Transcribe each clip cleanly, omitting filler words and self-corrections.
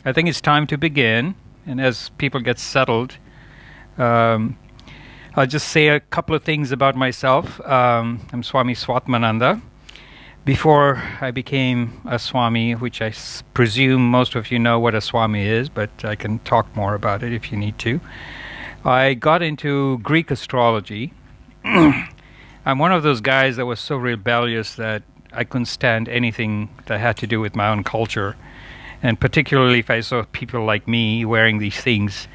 I think it's time to begin. And as people get settled, um, I'll just say a couple of things about myself. I'm Swami Svatmananda. Before I became a Swami, which presume most of you know what a Swami is, but I can talk more about it if you need to, I got into Greek astrology. I'm one of those guys that was so rebellious that I couldn't stand anything that had to do with my own culture. And particularly if I saw people like me wearing these things,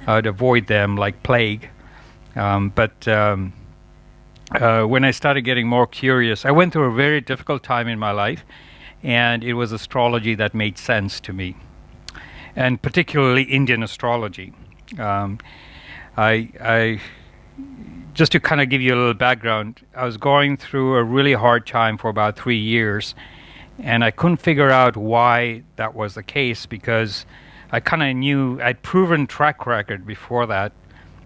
I'd avoid them like plague. But when I started getting more curious, I went through a very difficult time in my life, and it was astrology that made sense to me, and particularly Indian astrology. I just to kind of give you a little background, I was going through a really hard time for about 3 years, and I couldn't figure out why that was the case, because I kind of knew I'd proven track record before that.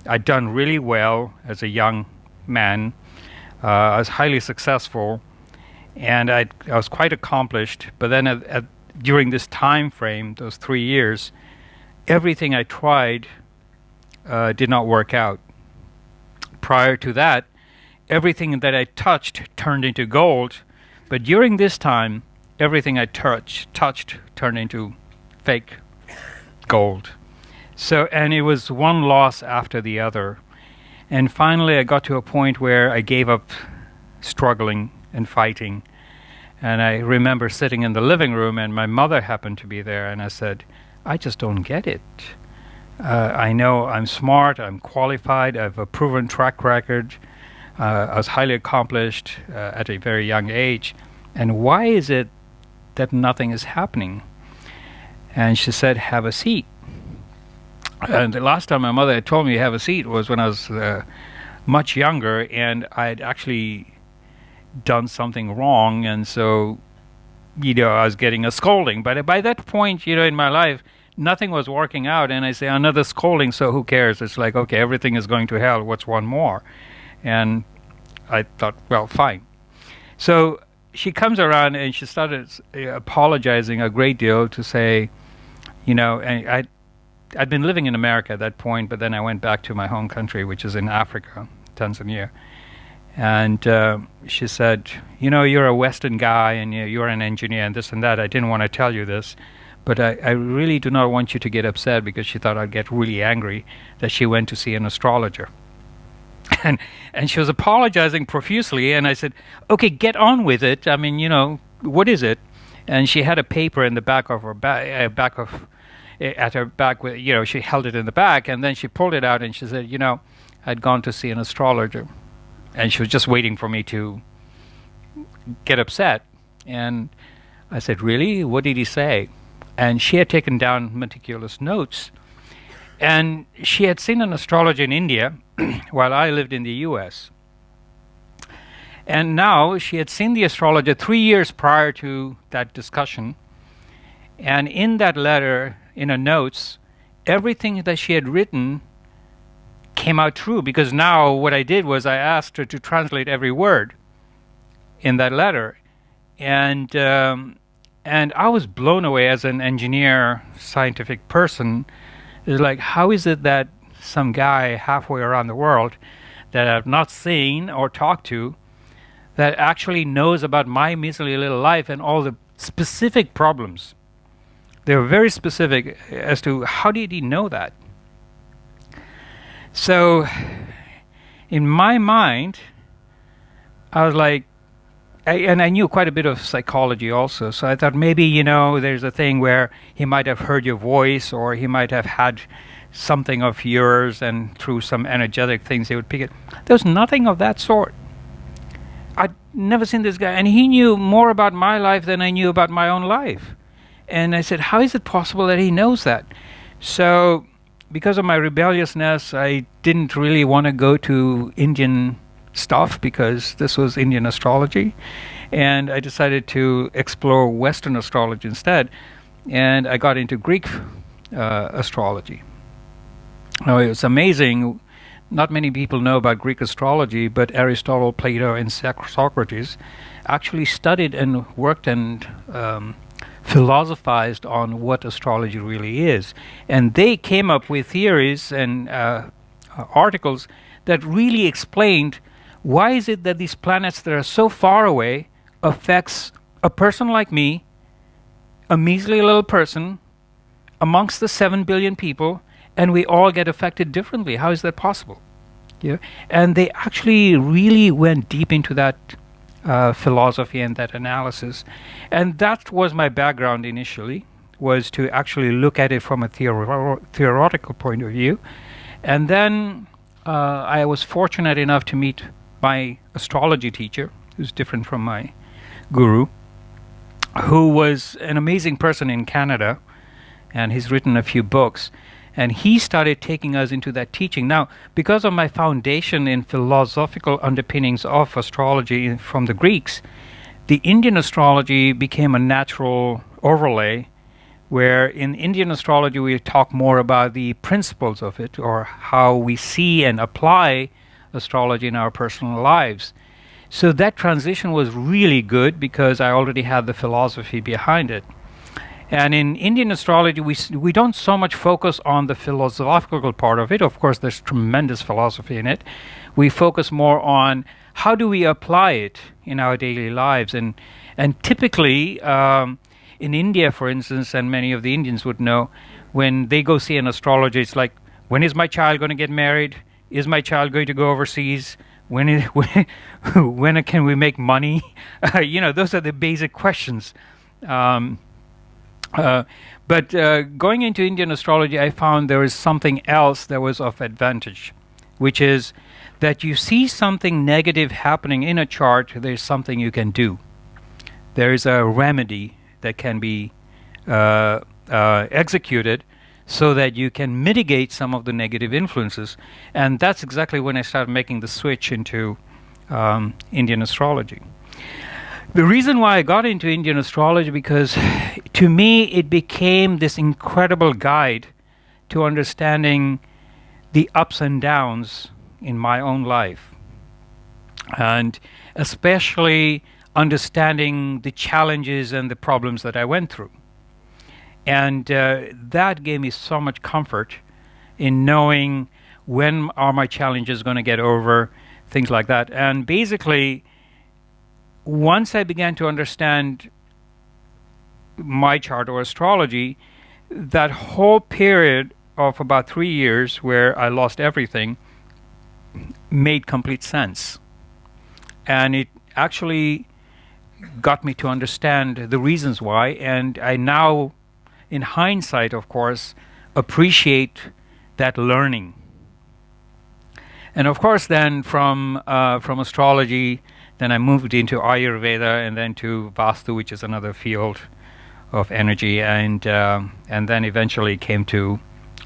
I'd done really well as a young man. I was highly successful, and I was quite accomplished. But then during this time frame, those 3 years, everything I tried did not work out. Prior to that, everything that I touched turned into gold. But during this time, everything I touched turned into fake gold. So, and it was one loss after the other. And finally, I got to a point where I gave up struggling and fighting. And I remember sitting in the living room, and my mother happened to be there, and I said, I just don't get it. I know I'm smart, I'm qualified, I have a proven track record, I was highly accomplished at a very young age, and why is it that nothing is happening? And she said, have a seat. And the last time my mother had told me to have a seat was when I was much younger, and I had actually done something wrong, and so, I was getting a scolding. But by that point, in my life, nothing was working out, and I say, another scolding, so who cares? It's like, okay, everything is going to hell, what's one more? And I thought, well, fine. So she comes around, and she started apologizing a great deal to say, and I'd been living in America at that point, but then I went back to my home country, which is in Africa, Tanzania. And she said, you're a Western guy, and you're an engineer, and this and that. I didn't want to tell you this, but I really do not want you to get upset, because she thought I'd get really angry that she went to see an astrologer. And she was apologizing profusely, and I said, okay, get on with it. I mean, what is it? And she had a paper in the back of her at her back, she held it in the back, and then she pulled it out, and she said, I'd gone to see an astrologer. And she was just waiting for me to get upset. And I said, really? What did he say? And she had taken down meticulous notes. And she had seen an astrologer in India while I lived in the US. And now she had seen the astrologer 3 years prior to that discussion. And in that letter, in her notes, everything that she had written came out true, because now what I did was I asked her to translate every word in that letter. And I was blown away as an engineer, scientific person. It's like, how is it that some guy halfway around the world that I've not seen or talked to, that actually knows about my measly little life and all the specific problems? They were very specific as to how did he know that. So in my mind, I was like, and I knew quite a bit of psychology also, so I thought maybe, there's a thing where he might have heard your voice, or he might have had something of yours, and through some energetic things he would pick it. There's nothing of that sort. I'd never seen this guy, and he knew more about my life than I knew about my own life. And I said, how is it possible that he knows that? So because of my rebelliousness, I didn't really want to go to Indian stuff, because this was Indian astrology, and I decided to explore Western astrology instead, and I got into Greek astrology. Now, it's amazing, not many people know about Greek astrology, but Aristotle, Plato, and Socrates actually studied and worked and philosophized on what astrology really is. And they came up with theories and articles that really explained why is it that these planets that are so far away affects a person like me, a measly little person, amongst the 7 billion people, and we all get affected differently. How is that possible? Yeah. And they actually really went deep into that philosophy and that analysis. And that was my background initially, was to actually look at it from a theoretical point of view. And then I was fortunate enough to meet my astrology teacher, who's different from my guru, who was an amazing person in Canada, and he's written a few books. And he started taking us into that teaching. Now, because of my foundation in philosophical underpinnings of astrology from the Greeks, the Indian astrology became a natural overlay, where in Indian astrology we talk more about the principles of it, or how we see and apply astrology in our personal lives. So that transition was really good because I already had the philosophy behind it. And in Indian astrology, we don't so much focus on the philosophical part of it. Of course, there's tremendous philosophy in it. We focus more on how do we apply it in our daily lives. And typically, in India, for instance, and many of the Indians would know, when they go see an astrologer, it's like, when is my child going to get married? Is my child going to go overseas? When can we make money? Those are the basic questions. But going into Indian astrology, I found there is something else that was of advantage, which is that you see something negative happening in a chart, there's something you can do. There is a remedy that can be executed so that you can mitigate some of the negative influences. And that's exactly when I started making the switch into Indian astrology. The reason why I got into Indian astrology, because to me it became this incredible guide to understanding the ups and downs in my own life, and especially understanding the challenges and the problems that I went through. And that gave me so much comfort in knowing when are my challenges going to get over, things like that. And basically, once I began to understand my chart or astrology, that whole period of about 3 years where I lost everything made complete sense. And it actually got me to understand the reasons why. And I now, in hindsight, of course, appreciate that learning. And of course, then from astrology, then I moved into Ayurveda and then to Vastu, which is another field of energy, and then eventually came to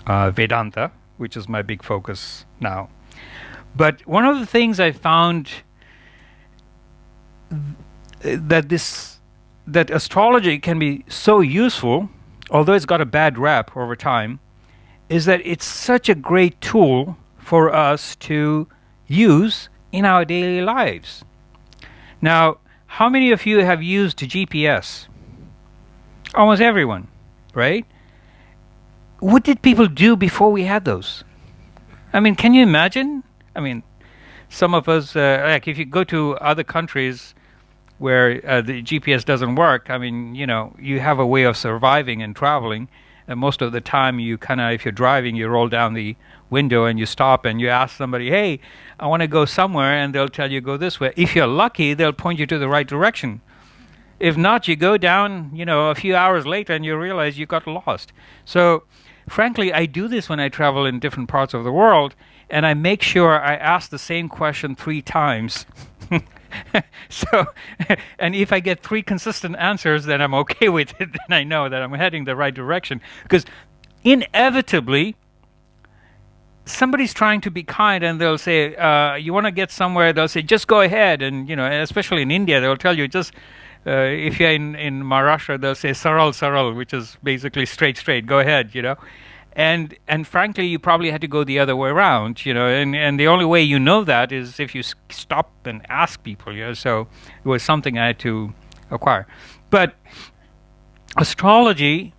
Vedanta, which is my big focus now. But one of the things I found that astrology can be so useful, although it's got a bad rap over time, is that it's such a great tool for us to use in our daily lives. Now, how many of you have used GPS? Almost everyone, right? What did people do before we had those? I mean, can you imagine? I mean, some of us, like if you go to other countries where the GPS doesn't work, I mean, you have a way of surviving and traveling. And most of the time, you if you're driving, you roll down the window and you stop and you ask somebody, hey, I want to go somewhere, and they'll tell you go this way. If you're lucky, they'll point you to the right direction. If not, you go down, a few hours later and you realize you got lost. So frankly, I do this when I travel in different parts of the world, and I make sure I ask the same question 3 times. So, and if I get 3 consistent answers, then I'm okay with it. Then I know that I'm heading the right direction. Because inevitably, somebody's trying to be kind, and they'll say, you want to get somewhere, they'll say, just go ahead. And, especially in India, they'll tell you just, if you're in Maharashtra, they'll say saral, saral, which is basically straight, go ahead, And frankly, you probably had to go the other way around, and the only way you know that is if you stop and ask people, So it was something I had to acquire. But Astrology,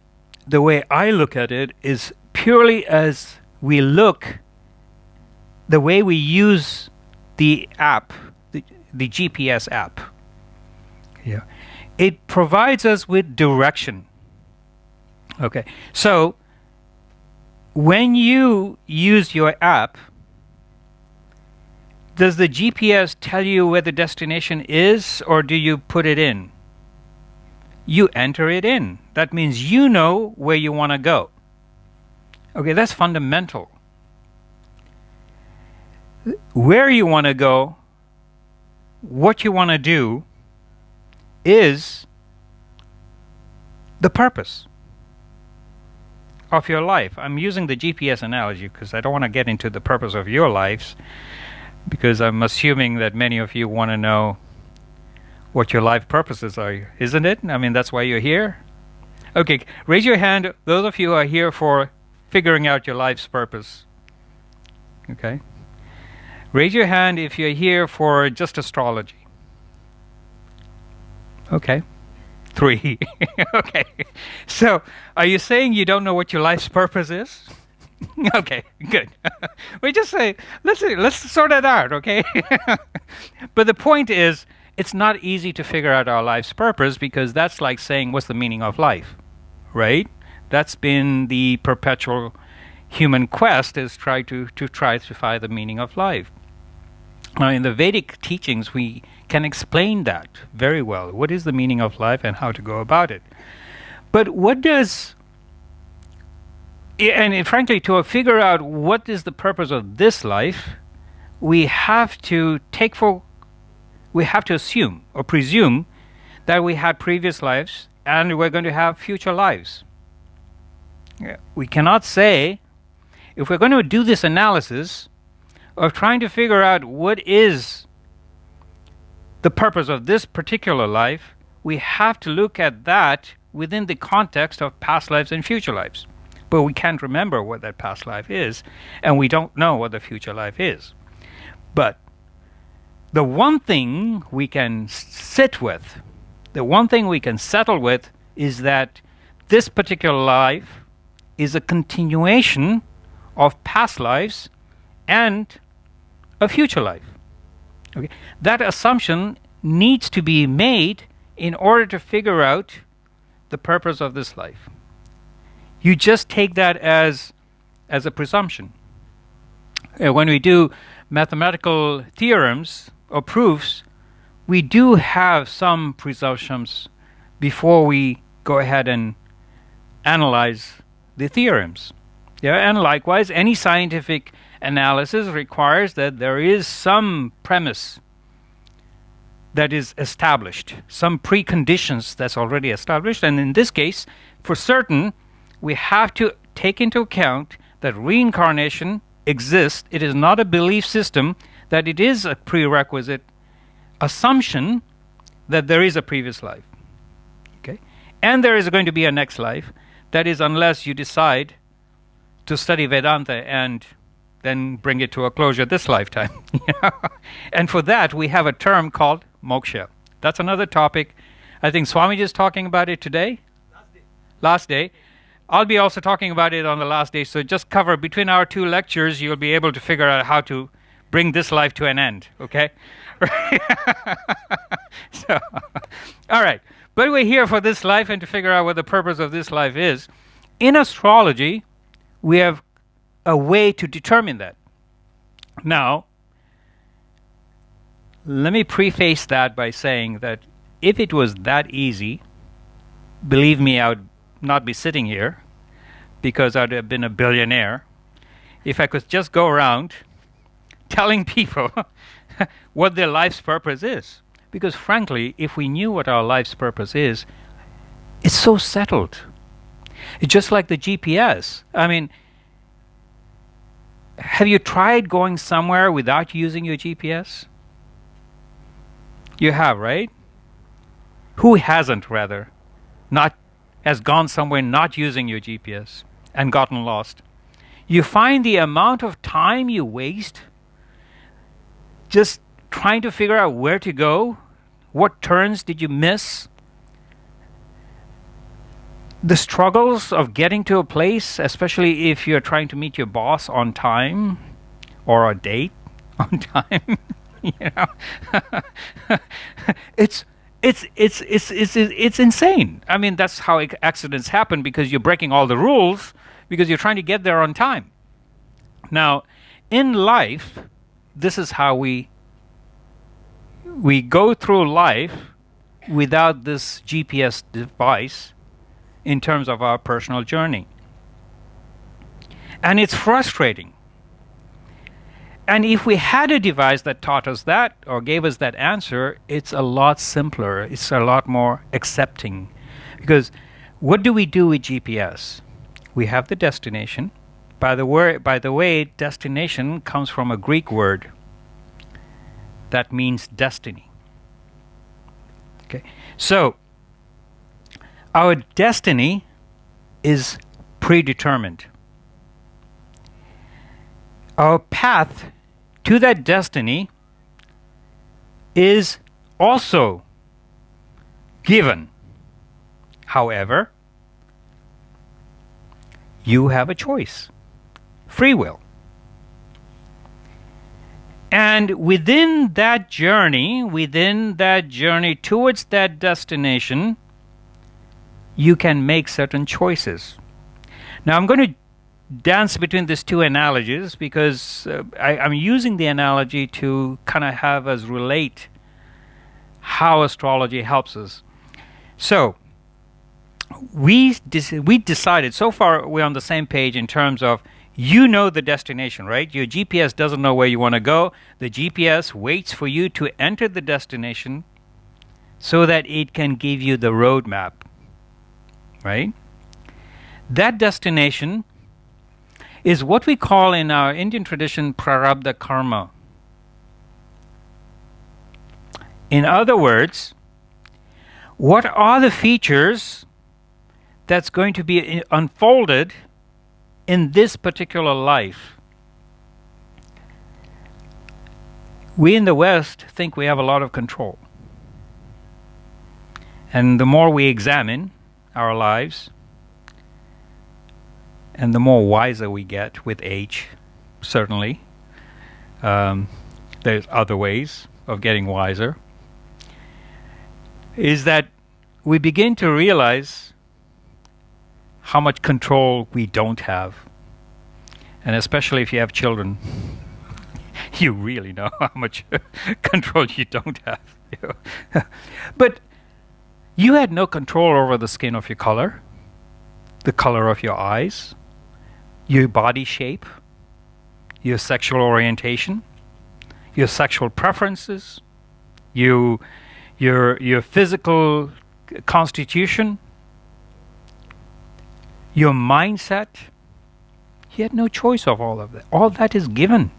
the way I look at it, is purely as we look, the way we use the app, the GPS app. Yeah. It provides us with direction. Okay. So when you use your app, does the GPS tell you where the destination is, or do you put it in? You enter it in. That means you know where you want to go. Okay, that's fundamental. Where you want to go, what you want to do, is the purpose of your life. I'm using the GPS analogy because I don't want to get into the purpose of your lives, because I'm assuming that many of you want to know what your life purposes are, isn't it? I mean, that's why you're here. Okay, raise your hand, those of you who are here for figuring out your life's purpose. Okay. Raise your hand if you're here for just astrology. Okay. 3. Okay. So, are you saying you don't know what your life's purpose is? Okay, good. We just say, let's sort it out, okay? But the point is, it's not easy to figure out our life's purpose, because that's like saying, what's the meaning of life, right? That's been the perpetual human quest, is try to find the meaning of life. Now, in the Vedic teachings, we can explain that very well. What is the meaning of life and how to go about it? But what does, and frankly, to figure out what is the purpose of this life, we have to assume or presume that we had previous lives and we're going to have future lives. We cannot say, if we're going to do this analysis of trying to figure out what is the purpose of this particular life, we have to look at that within the context of past lives and future lives. But we can't remember what that past life is, and we don't know what the future life is. But the one thing we can sit with, the one thing we can settle with, is that this particular life is a continuation of past lives and a future life. Okay? That assumption needs to be made in order to figure out the purpose of this life. You just take that as a presumption. When we do mathematical theorems or proofs, we do have some presumptions before we go ahead and analyze the theorems. Yeah, and likewise, any scientific analysis requires that there is some premise that is established, some preconditions that's already established. And in this case, for certain, we have to take into account that reincarnation exists. It is not a belief system, that it is a prerequisite assumption that there is a previous life. Okay? And there is going to be a next life. That is, unless you decide to study Vedanta and then bring it to a closure this lifetime. And for that, we have a term called moksha. That's another topic. I think Swami is talking about it today. Last day. I'll be also talking about it on the last day. So just cover between our 2 lectures, you'll be able to figure out how to bring this life to an end. Okay? So, all right. But we're here for this life and to figure out what the purpose of this life is. In astrology, we have a way to determine that. Now, let me preface that by saying that if it was that easy, believe me, I would not be sitting here, because I'd have been a billionaire. If I could just go around telling people what their life's purpose is. Because frankly, if we knew what our life's purpose is, it's so settled. It's just like the GPS. I mean, have you tried going somewhere without using your GPS? You have, right? Who hasn't, rather, has gone somewhere not using your GPS and gotten lost? You find the amount of time you waste just trying to figure out where to go, what turns did you miss? The struggles of getting to a place, especially if you're trying to meet your boss on time or a date on time, you know, it's it's insane. I mean, that's how accidents happen, because you're breaking all the rules because you're trying to get there on time. Now, in life, this is how we go through life without this GPS device in terms of our personal journey. And it's frustrating. And if we had a device that taught us that or gave us that answer, it's a lot simpler. It's a lot more accepting. Because what do we do with GPS? We have the destination. By the way, destination comes from a Greek word that means destiny. Okay. So our destiny is predetermined. Our path to that destiny is also given. However, you have a choice, free will. And within that journey towards that destination, you can make certain choices. Now, I'm going to dance between these two analogies because I'm using the analogy to kind of have us relate how astrology helps us. So, we decided, so far we're on the same page in terms of, you know the destination, right? Your GPS doesn't know where you want to go. The GPS waits for you to enter the destination so that it can give you the roadmap, right? That destination is what we call in our Indian tradition prarabdha karma. In other words, what are the features that's going to be unfolded in this particular life? We in the West think we have a lot of control. And the more we examine our lives, and the more wiser we get with age, certainly. There's other ways of getting wiser. Is that we begin to realize how much control we don't have. And especially if you have children, you really know how much control you don't have. But you had no control over the skin of your color, the color of your eyes, your body shape, your sexual orientation, your sexual preferences, your physical constitution, your mindset. You had no choice of all of that. All that is given.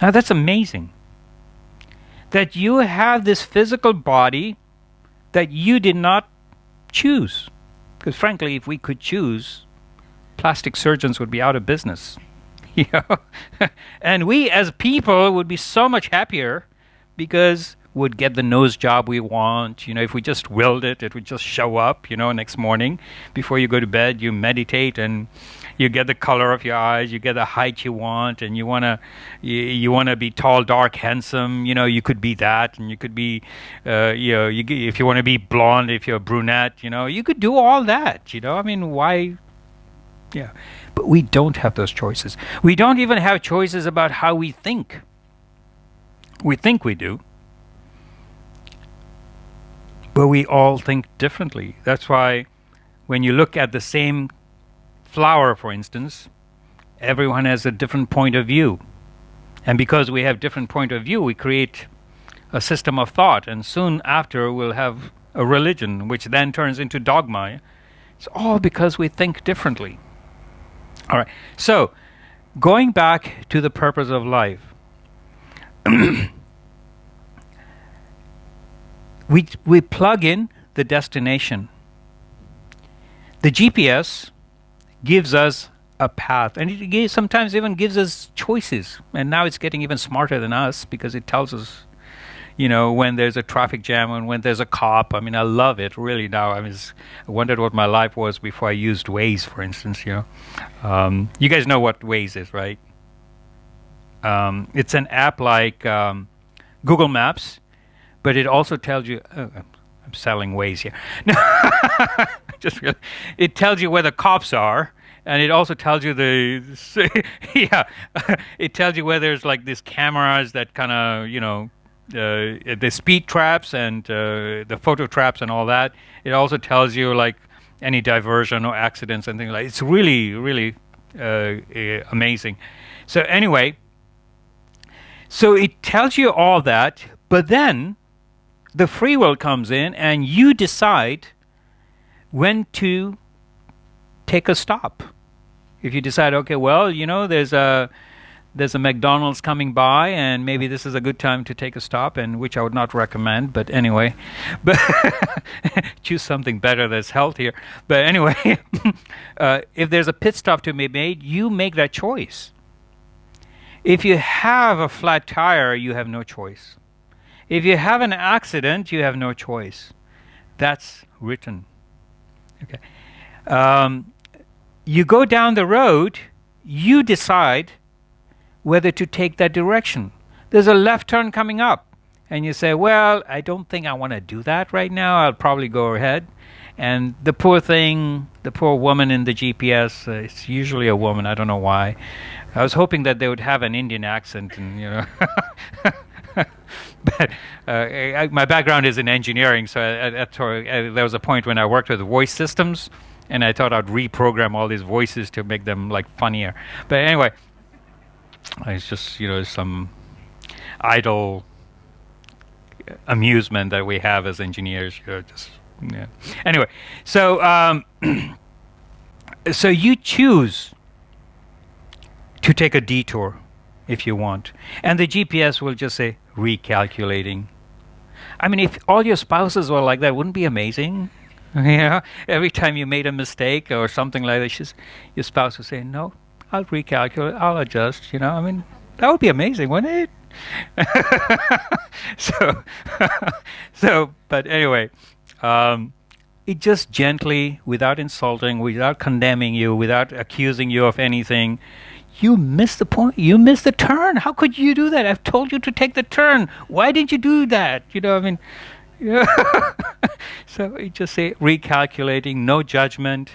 Now that's amazing. That you have this physical body that you did not choose. Because frankly, if we could choose, plastic surgeons would be out of business. You know? And we as people would be so much happier because we'd get the nose job we want. You know, if we just willed it, it would just show up, you know, next morning. Before you go to bed, you meditate and you get the color of your eyes, you get the height you want, and you wanna be tall, dark, handsome. You know, you could be that, and you could be, if you want to be blonde, if you're a brunette, you know, you could do all that. You know, I mean, why? Yeah, but we don't have those choices. We don't even have choices about how we think. We think we do, but we all think differently. That's why when you look at the same flower, for instance, everyone has a different point of view. And because we have different point of view, we create a system of thought, and soon after we'll have a religion, which then turns into dogma. It's all because we think differently. All right, so going back to the purpose of life, we plug in the destination. The GPS gives us a path, and it sometimes even gives us choices. And now it's getting even smarter than us because it tells us, when there's a traffic jam and when there's a cop. I mean, I love it really now. I wondered what my life was before I used Waze, for instance. You guys know what Waze is, right? It's an app like Google Maps, but it also tells you. I'm selling Waze here. No, it tells you where the cops are, and it also tells you yeah, it tells you where there's like these cameras that kind of the speed traps and the photo traps and all that. It also tells you like any diversion or accidents and things like. It's really, really amazing. So anyway, so it tells you all that, but then the free will comes in, and you decide when to take a stop. If you decide, okay, well, there's a McDonald's coming by, and maybe this is a good time to take a stop, and which I would not recommend. But anyway, but choose something better that's healthier. But anyway, if there's a pit stop to be made, you make that choice. If you have a flat tire, you have no choice. If you have an accident, you have no choice. That's written. Okay. You go down the road, you decide whether to take that direction. There's a left turn coming up, and you say, well, I don't think I want to do that right now. I'll probably go ahead. And the poor woman in the GPS, it's usually a woman, I don't know why. I was hoping that they would have an Indian accent, and but my background is in engineering, so there was a point when I worked with voice systems, and I thought I'd reprogram all these voices to make them like funnier. But anyway, it's just some idle amusement that we have as engineers. Anyway, so so you choose to take a detour if you want, and the GPS will just say recalculating. I mean, if all your spouses were like that, wouldn't it be amazing? Every time you made a mistake or something like that, your spouse would say, no, I'll recalculate, I'll adjust. I mean, that would be amazing, wouldn't it? But anyway, it just gently, without insulting, without condemning you, without accusing you of anything. You missed the point. You missed the turn. How could you do that? I've told you to take the turn. Why didn't you do that? So it just say recalculating, no judgment,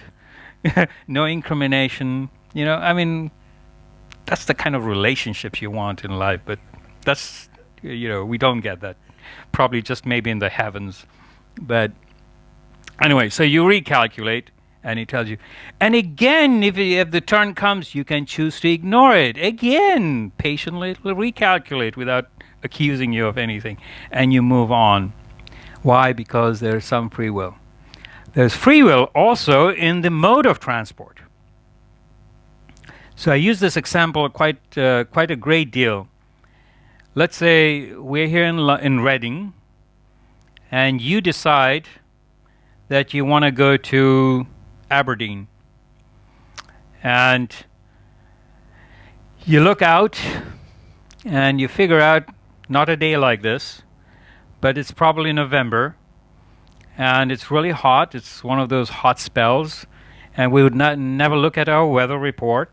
no incrimination. That's the kind of relationships you want in life. But that's, we don't get that. Probably just maybe in the heavens. But anyway, so you recalculate. And he tells you. And again, if the turn comes, you can choose to ignore it. Again, patiently recalculate without accusing you of anything. And you move on. Why? Because there's some free will. There's free will also in the mode of transport. So I use this example quite a great deal. Let's say we're here in Reading, and you decide that you want to go to Aberdeen, and you look out and you figure out, not a day like this, but it's probably November and it's really hot. It's one of those hot spells, and we would never look at our weather report,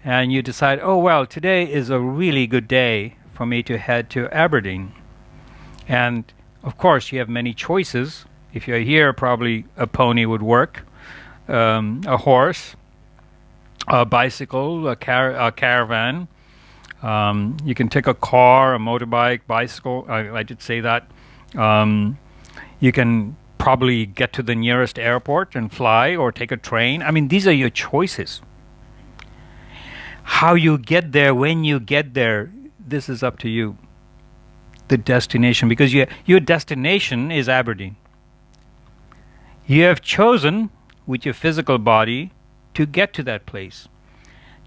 and you decide, oh well, today is a really good day for me to head to Aberdeen. And of course you have many choices. If you're here, probably a pony would work. A horse, a bicycle, a caravan. You can take a car, a motorbike, bicycle. I did say that. You can probably get to the nearest airport and fly, or take a train. I mean, these are your choices. How you get there, when you get there, this is up to you. The destination, because your destination is Aberdeen. You have chosen with your physical body to get to that place.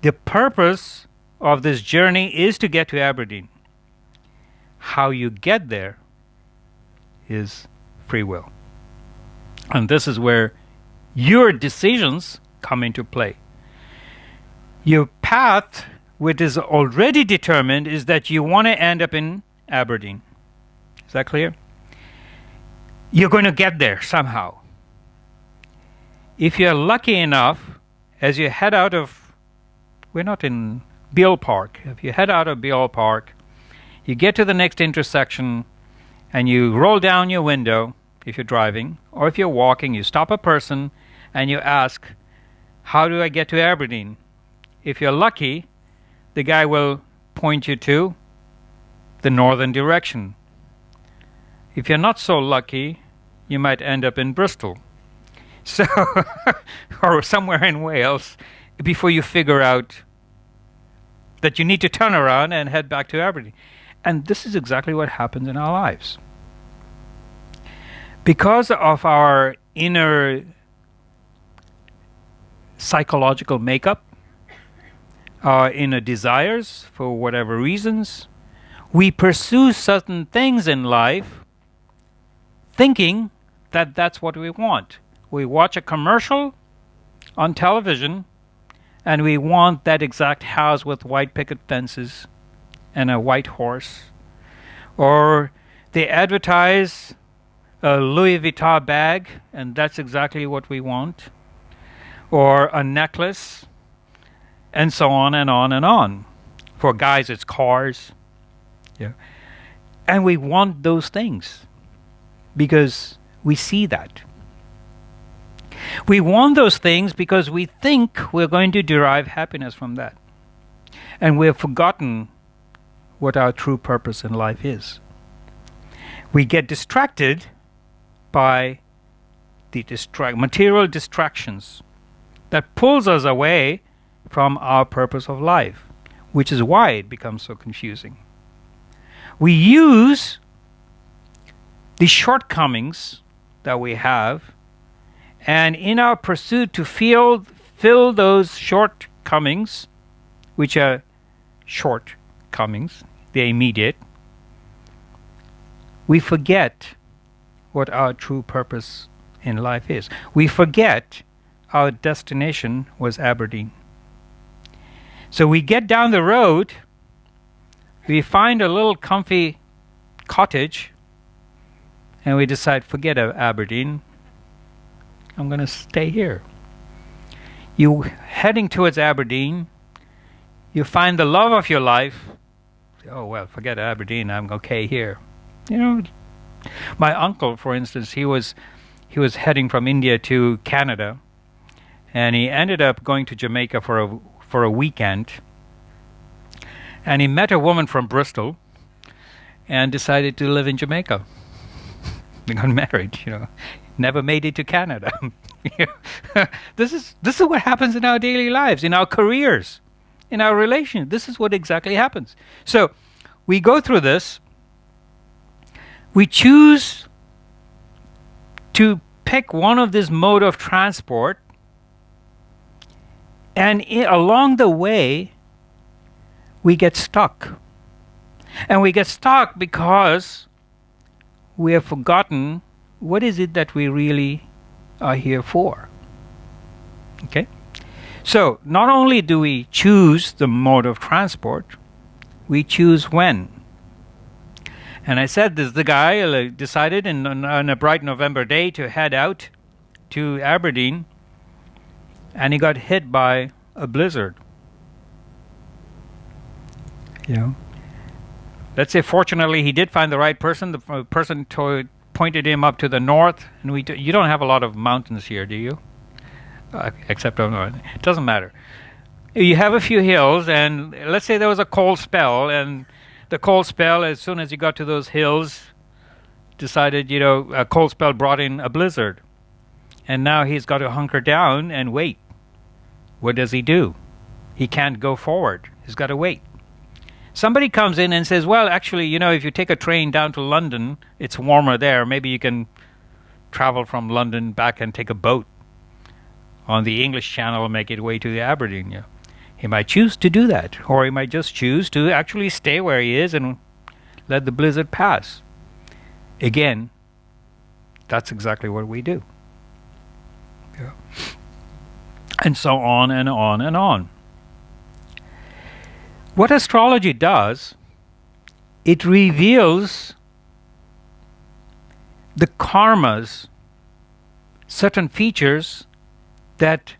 The purpose of this journey is to get to Aberdeen. How you get there is free will. And this is where your decisions come into play. Your path, which is already determined, is that you want to end up in Aberdeen. that clear? You're going to get there somehow. If you're lucky enough, as you head out of, we're not in Beale Park. If you head out of Beale Park, you get to the next intersection and you roll down your window if you're driving, or if you're walking, you stop a person and you ask, how do I get to Aberdeen? If you're lucky, the guy will point you to the northern direction. If you're not so lucky, you might end up in Bristol. So, or somewhere in Wales, before you figure out that you need to turn around and head back to Aberdeen. And this is exactly what happens in our lives. Because of our inner psychological makeup, our inner desires, for whatever reasons, we pursue certain things in life thinking that that's what we want. We watch a commercial on television and we want that exact house with white picket fences and a white horse. Or they advertise a Louis Vuitton bag and that's exactly what we want. Or a necklace, and so on and on and on. For guys, it's cars. Yeah. And we want those things because we see that. We want those things because we think we're going to derive happiness from that. And we've forgotten what our true purpose in life is. We get distracted by the material distractions that pulls us away from our purpose of life, which is why it becomes so confusing. We use the shortcomings that we have, and in our pursuit to fill those shortcomings, which are shortcomings, they're immediate, we forget what our true purpose in life is. We forget our destination was Aberdeen. So we get down the road, we find a little comfy cottage, and we decide, forget Aberdeen, I'm going to stay here. You heading towards Aberdeen, you find the love of your life. Oh, well, forget Aberdeen, I'm okay here. You know, my uncle, for instance, he was heading from India to Canada, and he ended up going to Jamaica for a weekend, and he met a woman from Bristol and decided to live in Jamaica. They got married, you know. Never made it to Canada. This is what happens in our daily lives, in our careers, in our relations. This is what exactly happens. So we go through this. We choose to pick one of this mode of transport, and along the way, we get stuck. And we get stuck because we have forgotten what is it that we really are here for. Okay? So, not only do we choose the mode of transport, we choose when. And I said this, the guy decided on a bright November day to head out to Aberdeen, and he got hit by a blizzard. You know, let's say fortunately he did find the right person. The person pointed him up to the north, and you don't have a lot of mountains here, do you? Except on north. It doesn't matter. You have a few hills, and let's say there was a cold spell, and the cold spell, as soon as you got to those hills, decided, you know, a cold spell brought in a blizzard. And now he's got to hunker down and wait. What does he do? He can't go forward. He's got to wait. Somebody comes in and says, well, actually, you know, if you take a train down to London, it's warmer there. Maybe you can travel from London back and take a boat on the English Channel and make it way to Aberdeen. Yeah. He might choose to do that, or he might just choose to actually stay where he is and let the blizzard pass. Again, that's exactly what we do. Yeah. And so on and on and on. What astrology does, it reveals the karmas, certain features that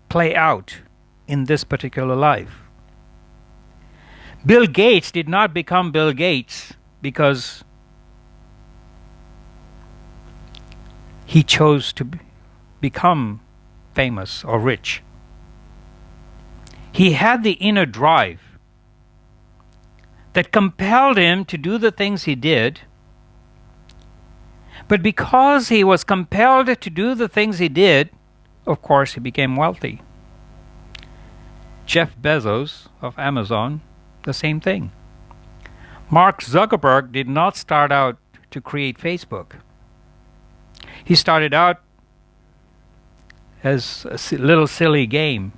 play out in this particular life. Bill Gates did not become Bill Gates because he chose to become famous or rich. He had the inner drive that compelled him to do the things he did. But because he was compelled to do the things he did, of course, he became wealthy. Jeff Bezos of Amazon, the same thing. Mark Zuckerberg did not start out to create Facebook. He started out as a little silly game.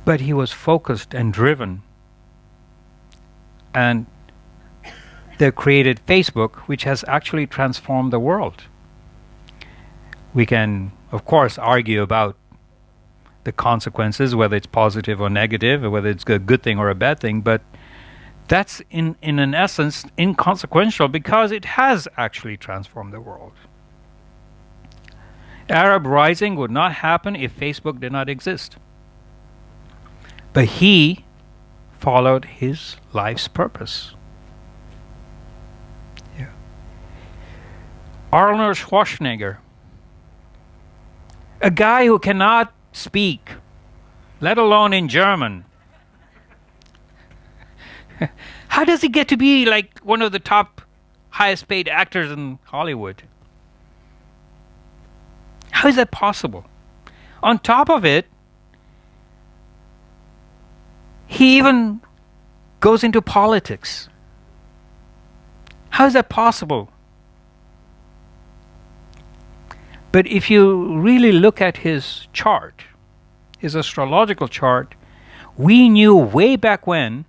But he was focused and driven. And they created Facebook, which has actually transformed the world. We can, of course, argue about the consequences, whether it's positive or negative, or whether it's a good thing or a bad thing, but that's in an essence inconsequential because it has actually transformed the world. Arab Rising would not happen if Facebook did not exist. But he followed his life's purpose. Yeah. Arnold Schwarzenegger, a guy who cannot speak, let alone in German. How does he get to be like one of the top highest paid actors in Hollywood? How is that possible? On top of it, he even goes into politics. How is that possible? But if you really look at his chart, his astrological chart, we knew way back when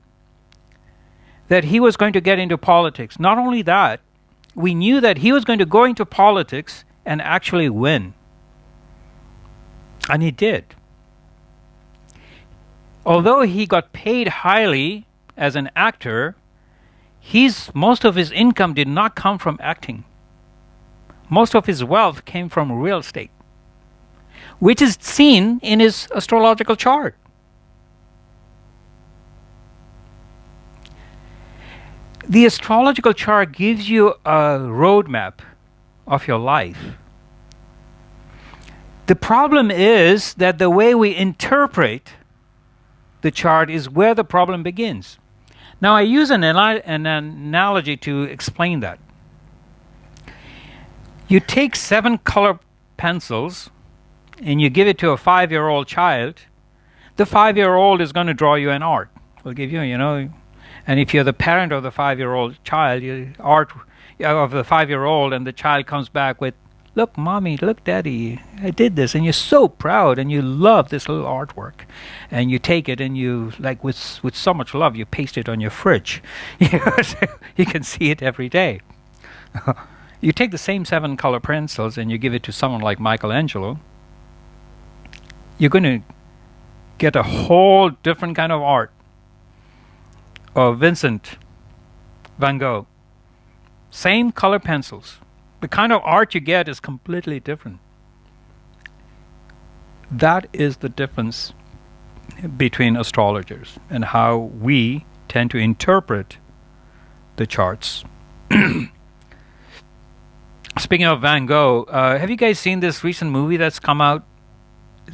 that he was going to get into politics. Not only that, we knew that he was going to go into politics and actually win. And he did. Although he got paid highly as an actor, most of his income did not come from acting. Most of his wealth came from real estate, which is seen in his astrological chart. The astrological chart gives you a roadmap of your life. The problem is that the way we interpret the chart is where the problem begins. Now, I use an analogy to explain that. You take 7 color pencils and you give it to a 5-year-old child. The 5-year-old is going to draw you an art. We'll give you, and if you're the parent of the 5-year-old child, art of the 5-year-old, and the child comes back with, "Look, mommy, look, daddy, I did this," and you're so proud and you love this little artwork, and you take it and you, like with so much love, you paste it on your fridge. You can see it every day. You take the same 7 color pencils and you give it to someone like Michelangelo, you're going to get a whole different kind of art. Or Vincent Van Gogh, same color pencils. The kind of art you get is completely different. That is the difference between astrologers and how we tend to interpret the charts. Speaking of Van Gogh, have you guys seen this recent movie that's come out?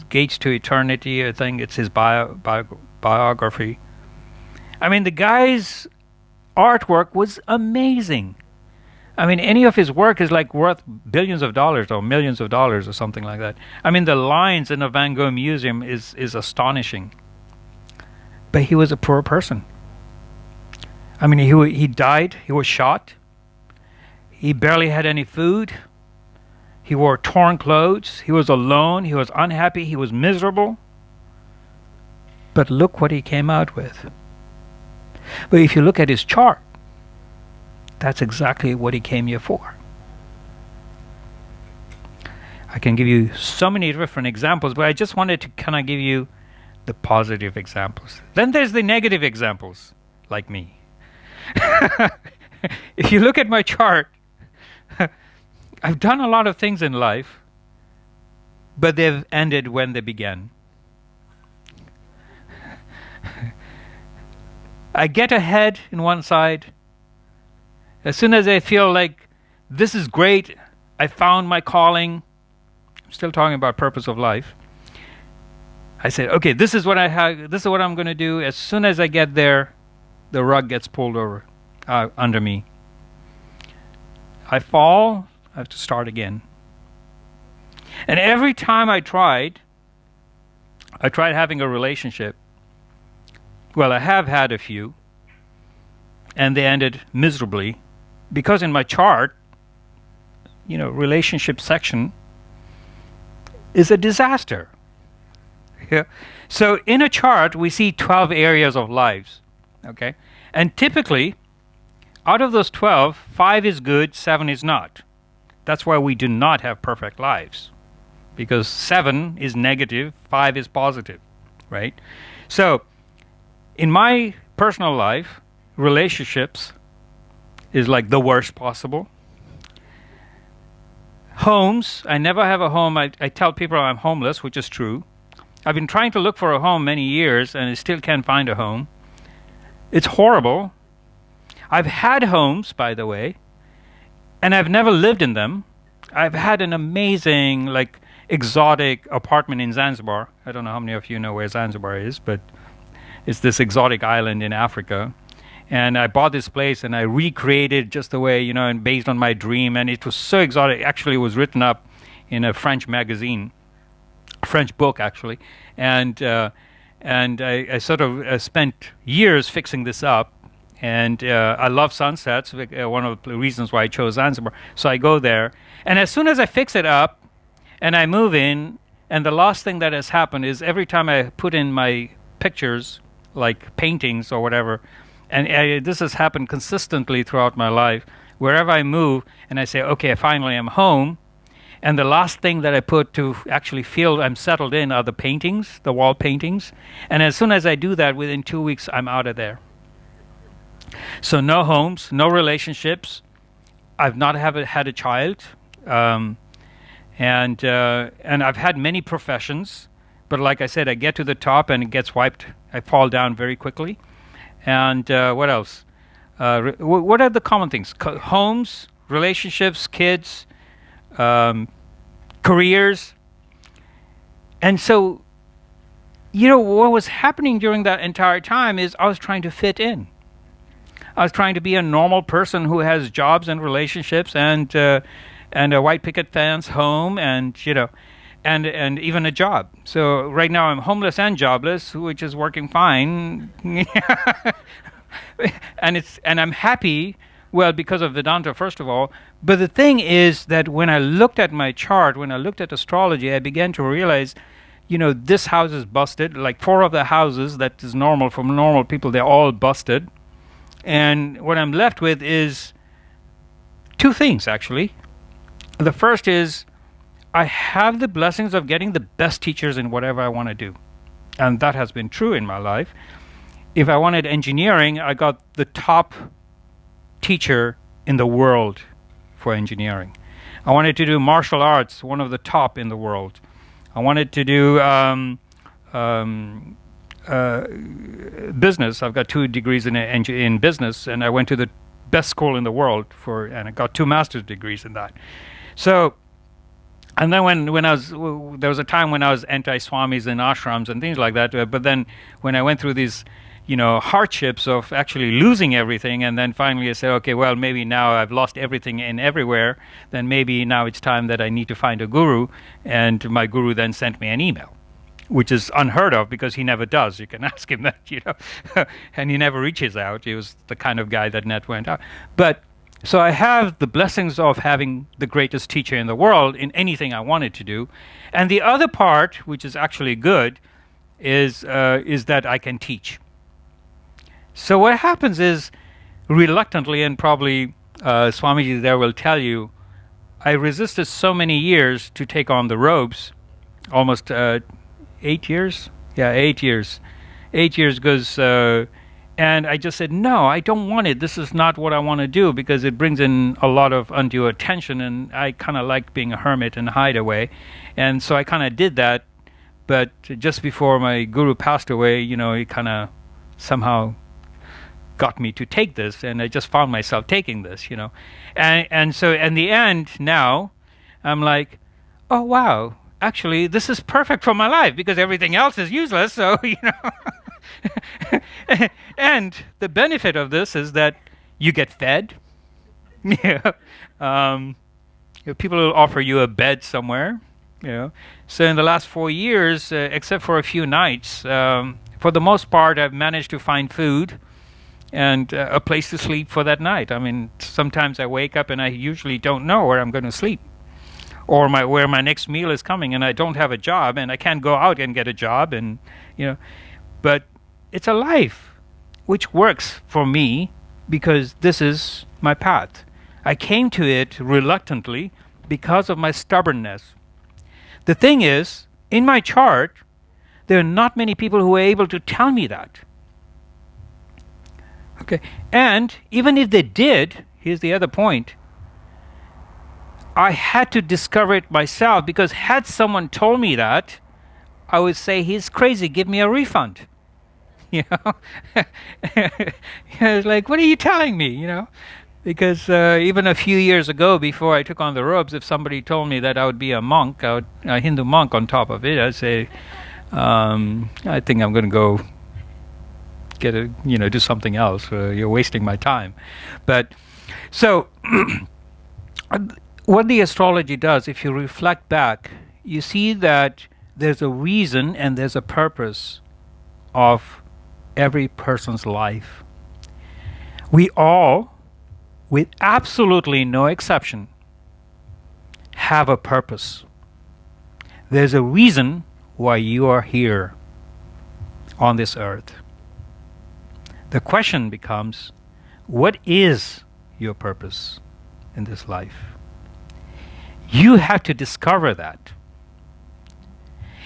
Gates to Eternity, I think it's his biography. I mean, the guy's artwork was amazing. I mean, any of his work is like worth billions of dollars or millions of dollars or something like that. I mean, the lines in the Van Gogh Museum is astonishing. But he was a poor person. I mean, he died, he was shot. He barely had any food. He wore torn clothes. He was alone. He was unhappy. He was miserable. But look what he came out with. But if you look at his chart, that's exactly what he came here for. I can give you so many different examples, but I just wanted to kind of give you the positive examples. Then there's the negative examples, like me. if you look at my chart, I've done a lot of things in life, but they've ended when they began. I get ahead in one side. As soon as I feel like this is great, I found my calling. I'm still talking about purpose of life. I said, okay, this is what I have. This is what I'm going to do. As soon as I get there, the rug gets pulled over under me. I fall. I have to start again. And every time I tried having a relationship. Well, I have had a few, and they ended miserably, because in my chart, relationship section is a disaster. Yeah. So in a chart, we see 12 areas of lives, okay? And typically, out of those 12, 5 is good, 7 is not. That's why we do not have perfect lives, because 7 is negative, 5 is positive, right? So in my personal life, relationships is like the worst possible. Homes, I never have a home. I tell people I'm homeless, which is true. I've been trying to look for a home many years, and I still can't find a home. It's horrible. I've had homes, by the way, and I've never lived in them. I've had an amazing, exotic apartment in Zanzibar. I don't know how many of you know where Zanzibar is, but it's this exotic island in Africa. And I bought this place and I recreated just the way, and based on my dream. And it was so exotic. Actually, it was written up in a French magazine, a French book, actually. And I sort of spent years fixing this up. And I love sunsets, one of the reasons why I chose Zanzibar. So I go there. And as soon as I fix it up and I move in, and the last thing that has happened is every time I put in my pictures, like paintings or whatever, and this has happened consistently throughout my life, wherever I move and I say, okay, finally I'm home, and the last thing that I put to actually feel I'm settled in are the paintings, the wall paintings, and as soon as I do that, within 2 weeks I'm out of there. So no homes, no relationships. I've not had a child, and I've had many professions, but like I said, I get to the top and it gets wiped. I fall down very quickly. And what else? What are the common things? Homes, relationships, kids, careers. And so, what was happening during that entire time is I was trying to fit in. I was trying to be a normal person who has jobs and relationships and a white picket fence, home, and and even a job. So right now I'm homeless and jobless, which is working fine. and I'm happy, well, because of Vedanta, first of all. But the thing is that when I looked at my chart, when I looked at astrology, I began to realize, this house is busted. Like 4 of the houses that is normal for normal people, they're all busted. And what I'm left with is 2 things, actually. The first is I have the blessings of getting the best teachers in whatever I want to do. And that has been true in my life. If I wanted engineering, I got the top teacher in the world for engineering. I wanted to do martial arts, one of the top in the world. I wanted to do business. I've got 2 degrees in business, and I went to the best school in the world and I got 2 master's degrees in that. So, and then when I was, there was a time when I was anti-swamis in ashrams and things like that. But then when I went through these, hardships of actually losing everything, and then finally I said, okay, well, maybe now I've lost everything and everywhere, then maybe now it's time that I need to find a guru. And my guru then sent me an email, which is unheard of because he never does. You can ask him that, and he never reaches out. He was the kind of guy that net went out. But so I have the blessings of having the greatest teacher in the world in anything I wanted to do. And the other part, which is actually good, is that I can teach. So what happens is, reluctantly, and probably Swamiji there will tell you, I resisted so many years to take on the robes, almost 8 years? Yeah, 8 years. 8 years, because And I just said, no, I don't want it. This is not what I want to do because it brings in a lot of undue attention. And I kind of like being a hermit and hide away. And so I kind of did that. But just before my guru passed away, he kind of somehow got me to take this. And I just found myself taking this. And so in the end now, I'm like, oh, wow, actually, this is perfect for my life because everything else is useless. So, and the benefit of this is that you get fed. Yeah. People will offer you a bed somewhere. So in the last 4 years, except for a few nights, for the most part, I've managed to find food and a place to sleep for that night. I mean, sometimes I wake up and I usually don't know where I'm going to sleep or where my next meal is coming, and I don't have a job and I can't go out and get a job, and but it's a life which works for me because this is my path. I came to it reluctantly because of my stubbornness. The thing is, in my chart, there are not many people who are able to tell me that. Okay, and even if they did, here's the other point. I had to discover it myself because had someone told me that, I would say, he's crazy, give me a refund. It's like, what are you telling me? Because even a few years ago, before I took on the robes, if somebody told me that I would be a monk, a Hindu monk on top of it, I'd say, I think I'm going to go do something else. You're wasting my time. But so what the astrology does, if you reflect back, you see that there's a reason and there's a purpose of every person's life. We all, with absolutely no exception, have a purpose. There's a reason why you are here on this earth. The question becomes, what is your purpose in this life? You have to discover that.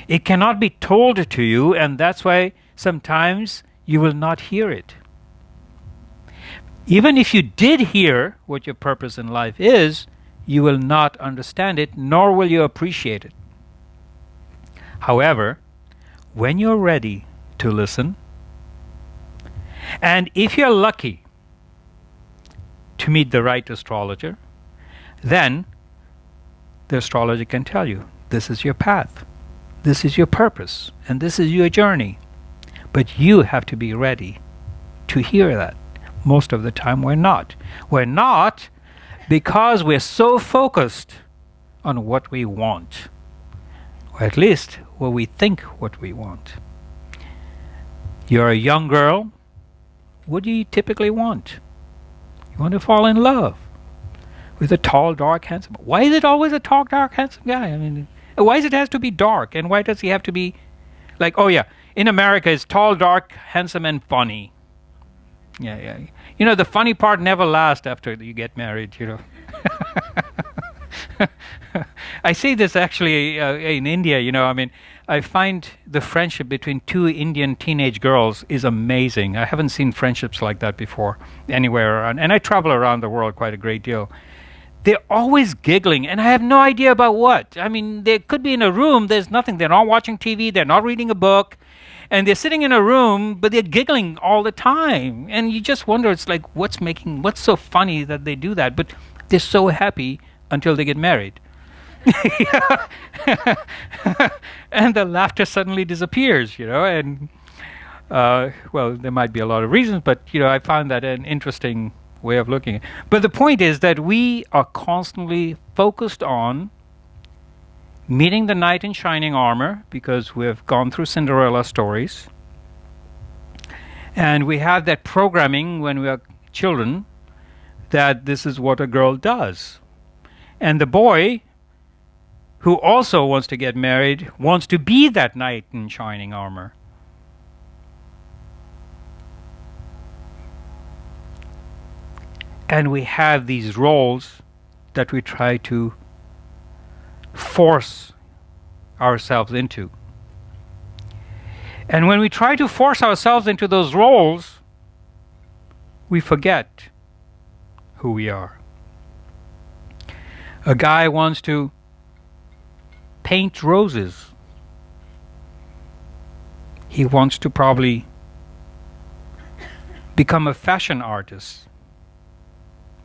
It cannot be told to you, and that's why sometimes you will not hear it. Even if you did hear what your purpose in life is, you will not understand it, nor will you appreciate it. However, when you're ready to listen, and if you're lucky to meet the right astrologer, then the astrologer can tell you, this is your path, this is your purpose, and this is your journey. But you have to be ready to hear that. Most of the time we're not. We're not because we're so focused on what we want, or at least what we think what we want. You're a young girl. What do you typically want? You want to fall in love with a tall, dark, handsome. Why is it always a tall, dark, handsome guy? I mean, why does it have to be dark? And why does he have to be like, oh yeah, in America it's tall, dark, handsome, and funny. Yeah. The funny part never lasts after you get married, I see this actually in India, I find the friendship between two Indian teenage girls is amazing. I haven't seen friendships like that before anywhere around. And I travel around the world quite a great deal. They're always giggling, and I have no idea about what. I mean, they could be in a room, there's nothing. They're not watching TV, they're not reading a book, and they're sitting in a room, but they're giggling all the time. And you just wonder, it's like, what's so funny that they do that? But they're so happy until they get married. And the laughter suddenly disappears, and well, there might be a lot of reasons, but I found that an interesting way of looking at it. But the point is that we are constantly focused on meeting the knight in shining armor because we've gone through Cinderella stories, and we have that programming when we are children that this is what a girl does. And the boy who also wants to get married wants to be that knight in shining armor. And we have these roles that we try to force ourselves into. And when we try to force ourselves into those roles, we forget who we are. A guy wants to paint roses. He wants to probably become a fashion artist.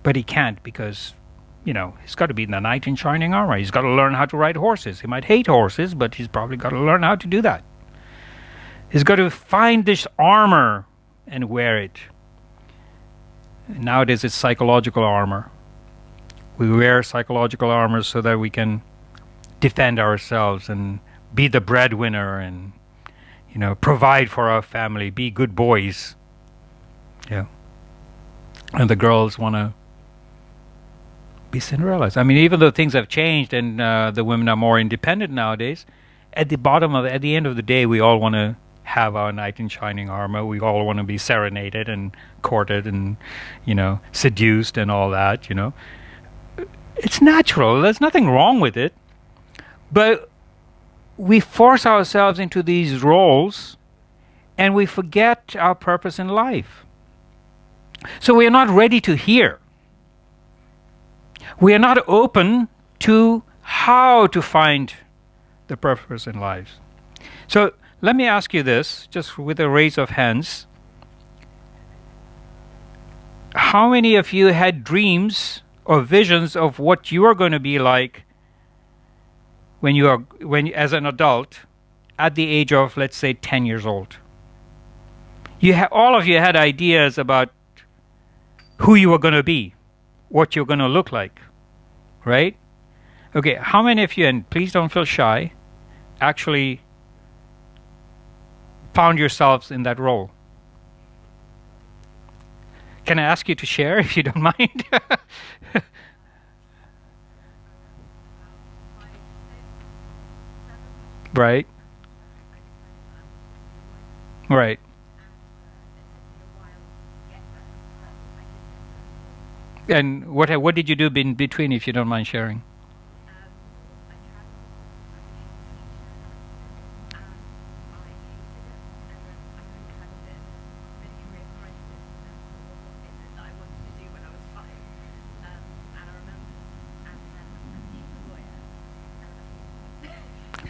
But he can't because, he's got to be in the knight in shining armor. He's got to learn how to ride horses. He might hate horses, but he's probably got to learn how to do that. He's got to find this armor and wear it. Nowadays it's psychological armor. We wear psychological armor so that we can defend ourselves and be the breadwinner and, provide for our family, be good boys. Yeah. And the girls want to be Cinderellas. I mean, even though things have changed and the women are more independent nowadays, at the end of the day, we all want to have our knight in shining armor. We all want to be serenaded and courted and, seduced and all that, It's natural. There's nothing wrong with it. But we force ourselves into these roles and we forget our purpose in life. So we are not ready to hear. We are not open to how to find the purpose in life. So let me ask you this, just with a raise of hands. How many of you had dreams or visions of what you are going to be like when as an adult at the age of, let's say, 10 years old? All of you had ideas about who you were going to be, what you're going to look like, right? Okay, how many of you, and please don't feel shy, actually found yourselves in that role? Can I ask you to share if you don't mind? Right. Right. And what did you do in between, if you don't mind sharing?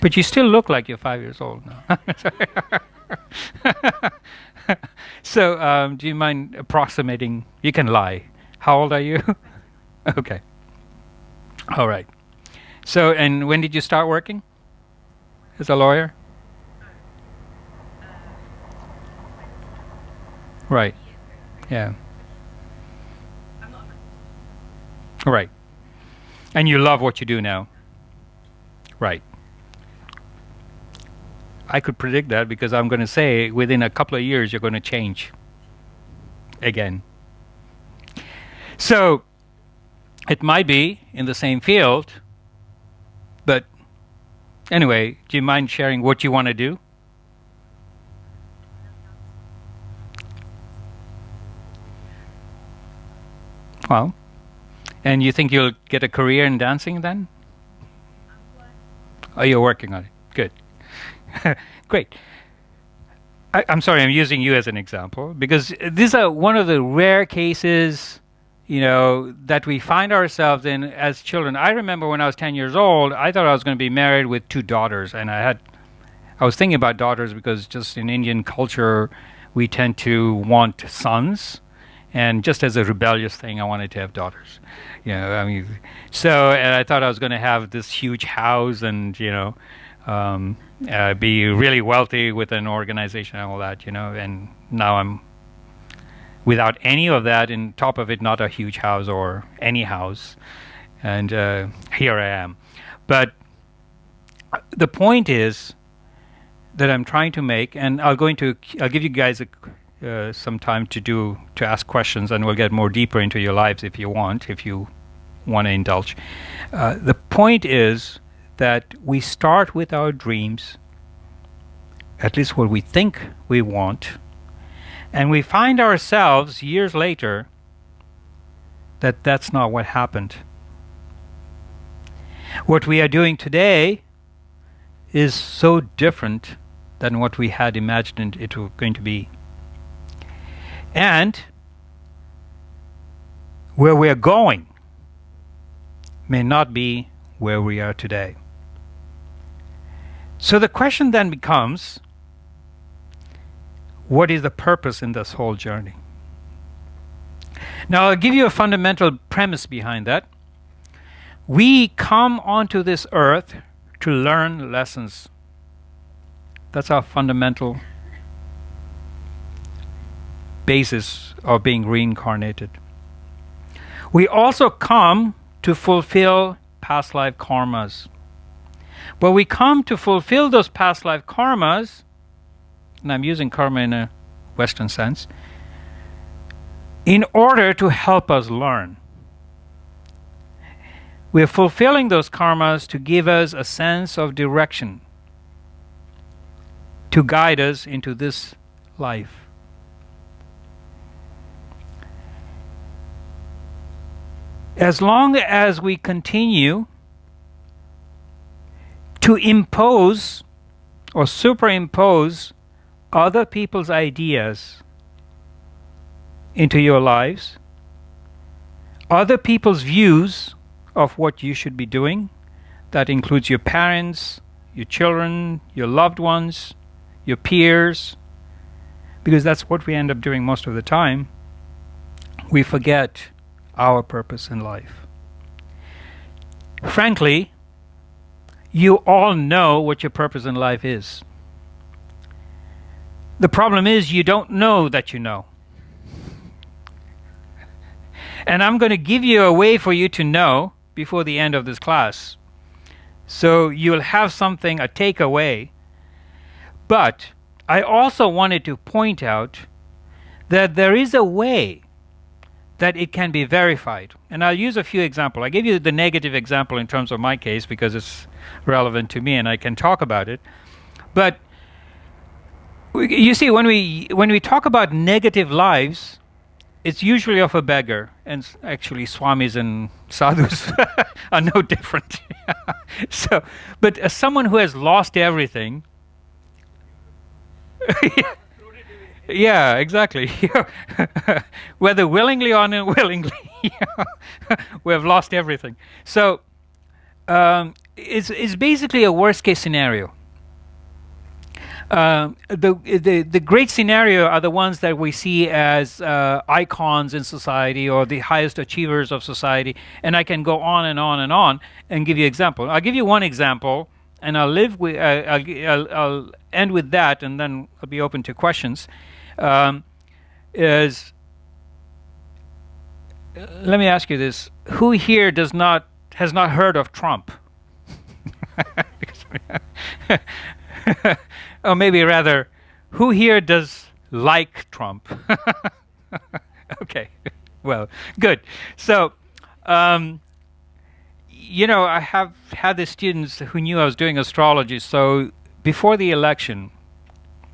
But you still look like you're 5 years old now. So, do you mind approximating? You can lie. How old are you? Okay. All right. So, and when did you start working as a lawyer? Right. Yeah. Right. And you love what you do now. Right. I could predict that because I'm going to say within a couple of years you're going to change again. So it might be in the same field, but anyway, do you mind sharing what you want to do? Well, and you think you'll get a career in dancing then? Oh, you're working on it. Good. Great. I'm sorry, I'm using you as an example because these are one of the rare cases, that we find ourselves in as children. I remember when I was 10 years old, I thought I was going to be married with 2 daughters, and I was thinking about daughters because just in Indian culture, we tend to want sons, and just as a rebellious thing, I wanted to have daughters. So and I thought I was going to have this huge house and, be really wealthy with an organization and all that, and now I'm without any of that, and top of it, not a huge house or any house, and here I am. But the point is that I'm trying to make, and I'll give you guys some time to ask questions, and we'll get more deeper into your lives if you want to indulge. The point is that we start with our dreams, at least what we think we want, and we find ourselves years later that that's not what happened. What we are doing today is so different than what we had imagined it was going to be. And where we are going may not be where we are today. So the question then becomes, what is the purpose in this whole journey? Now, I'll give you a fundamental premise behind that. We come onto this earth to learn lessons. That's our fundamental basis of being reincarnated. We also come to fulfill past life karmas. But we come to fulfill those past life karmas, and I'm using karma in a Western sense, in order to help us learn. We're fulfilling those karmas to give us a sense of direction, to guide us into this life. As long as we continue to impose or superimpose other people's ideas into your lives, other people's views of what you should be doing, that includes your parents, your children, your loved ones, your peers, because that's what we end up doing most of the time, we forget our purpose in life. Frankly, you all know what your purpose in life is. The problem is you don't know that you know. And I'm going to give you a way for you to know before the end of this class. So you'll have something, a takeaway. But I also wanted to point out that there is a way that it can be verified. And I'll use a few examples. I gave you the negative example in terms of my case because it's relevant to me and I can talk about it. But you see, when we talk about negative lives, it's usually of a beggar. And actually, swamis and sadhus are no different. So, but as someone who has lost everything, yeah, exactly. Whether willingly or unwillingly, we have lost everything. So it's basically a worst case scenario. The great scenario are the ones that we see as icons in society or the highest achievers of society, and I can go on and on and on and give you example. I'll give you one example, and I'll end with that, and then I'll be open to questions. Let me ask you this: who here has not heard of Trump? Or maybe rather, who here does like Trump? Okay, well, good. So, I have had the students who knew I was doing astrology. So before the election,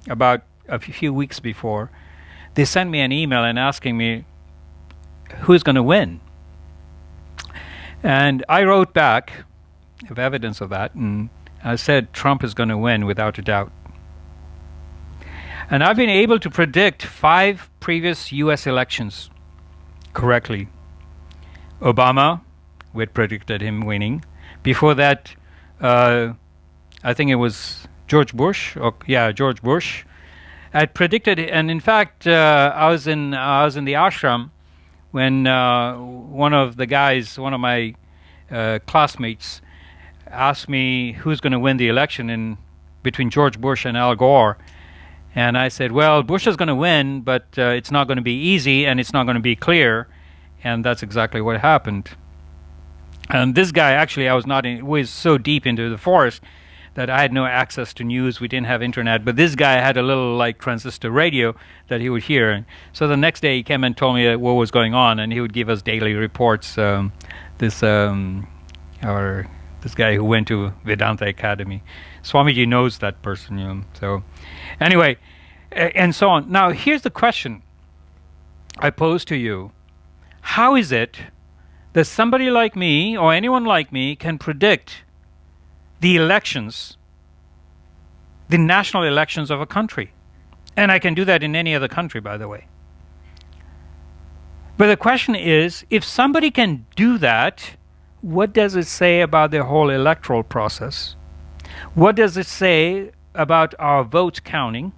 about a few weeks before, they sent me an email and asking me who's going to win. And I wrote back, I have evidence of that, and I said Trump is going to win without a doubt. And I've been able to predict 5 previous US elections correctly. Obama, we had predicted him winning. Before that, I think it was George Bush. George Bush. I predicted, and in fact, I was in the ashram when one of my classmates, asked me who's going to win the election between George Bush and Al Gore. And I said, well, Bush is going to win, but it's not going to be easy and it's not going to be clear. And that's exactly what happened. And this guy, actually, was so deep into the forest that I had no access to news. We didn't have internet. But this guy had a little transistor radio that he would hear. And so the next day he came and told me what was going on, and he would give us daily reports. This guy who went to Vedanta Academy. Swamiji knows that person. So anyway, and so on. Now, here's the question I pose to you. How is it that somebody like me or anyone like me can predict the elections, the national elections of a country? And I can do that in any other country, by the way. But the question is, if somebody can do that, what does it say about the whole electoral process? What does it say about our votes counting?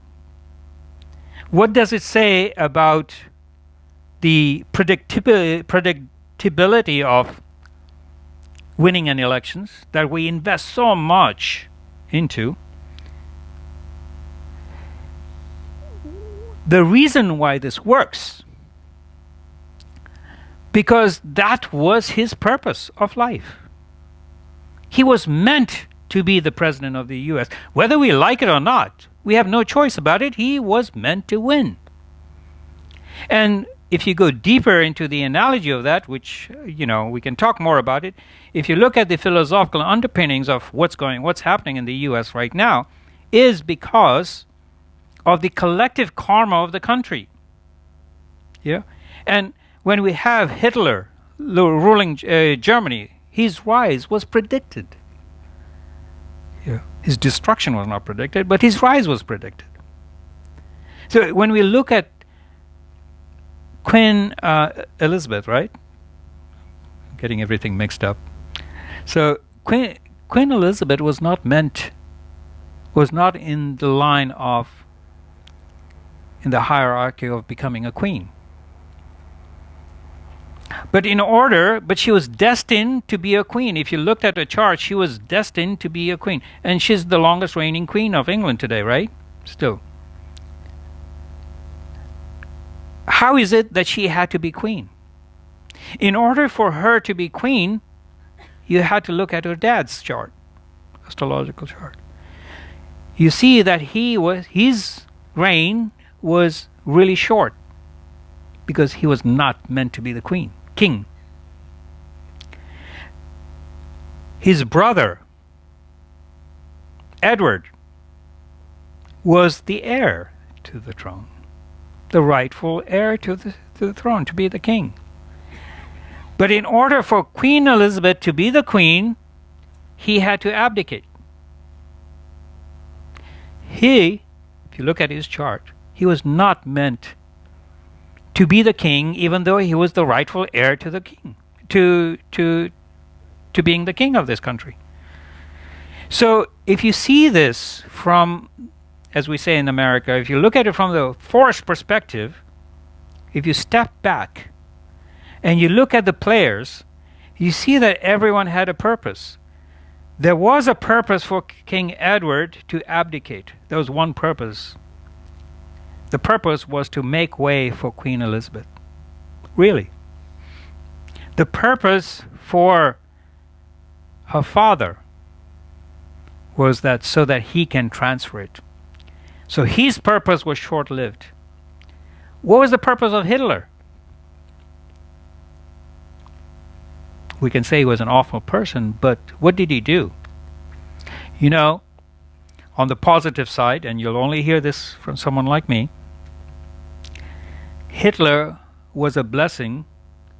What does it say about the predictability of winning an elections that we invest so much into? The reason why this works, because that was his purpose of life. He was meant to be the president of the US. Whether we like it or not, we have no choice about it. He was meant to win. And if you go deeper into the analogy of that, which, we can talk more about it, if you look at the philosophical underpinnings of what's happening in the US right now, is because of the collective karma of the country. Yeah? And when we have Hitler ruling Germany, his rise was predicted. Yeah. His destruction was not predicted, but his rise was predicted. So when we look at Queen Elizabeth, right? I'm getting everything mixed up. So Queen Elizabeth was not in the line of, in the hierarchy of becoming a queen. But she was destined to be a queen. If you looked at her chart, she was destined to be a queen. And she's the longest reigning queen of England today, right? Still. How is it that she had to be queen? In order for her to be queen, you had to look at her dad's chart, astrological chart. You see that his reign was really short because he was not meant to be the king. His brother, Edward, was the heir to the throne, the rightful heir to the throne, to be the king. But in order for Queen Elizabeth to be the queen, he had to abdicate. If you look at his chart, he was not meant to be the king, even though he was the rightful heir to the king, to being the king of this country. So if you see this from, as we say in America, if you look at it from the force perspective, if you step back and you look at the players, you see that everyone had a purpose. There was a purpose for King Edward to abdicate. There was one purpose. The purpose was to make way for Queen Elizabeth. Really. The purpose for her father was that so that he can transfer it. So his purpose was short-lived. What was the purpose of Hitler? We can say he was an awful person, but what did he do? On the positive side, and you'll only hear this from someone like me, Hitler was a blessing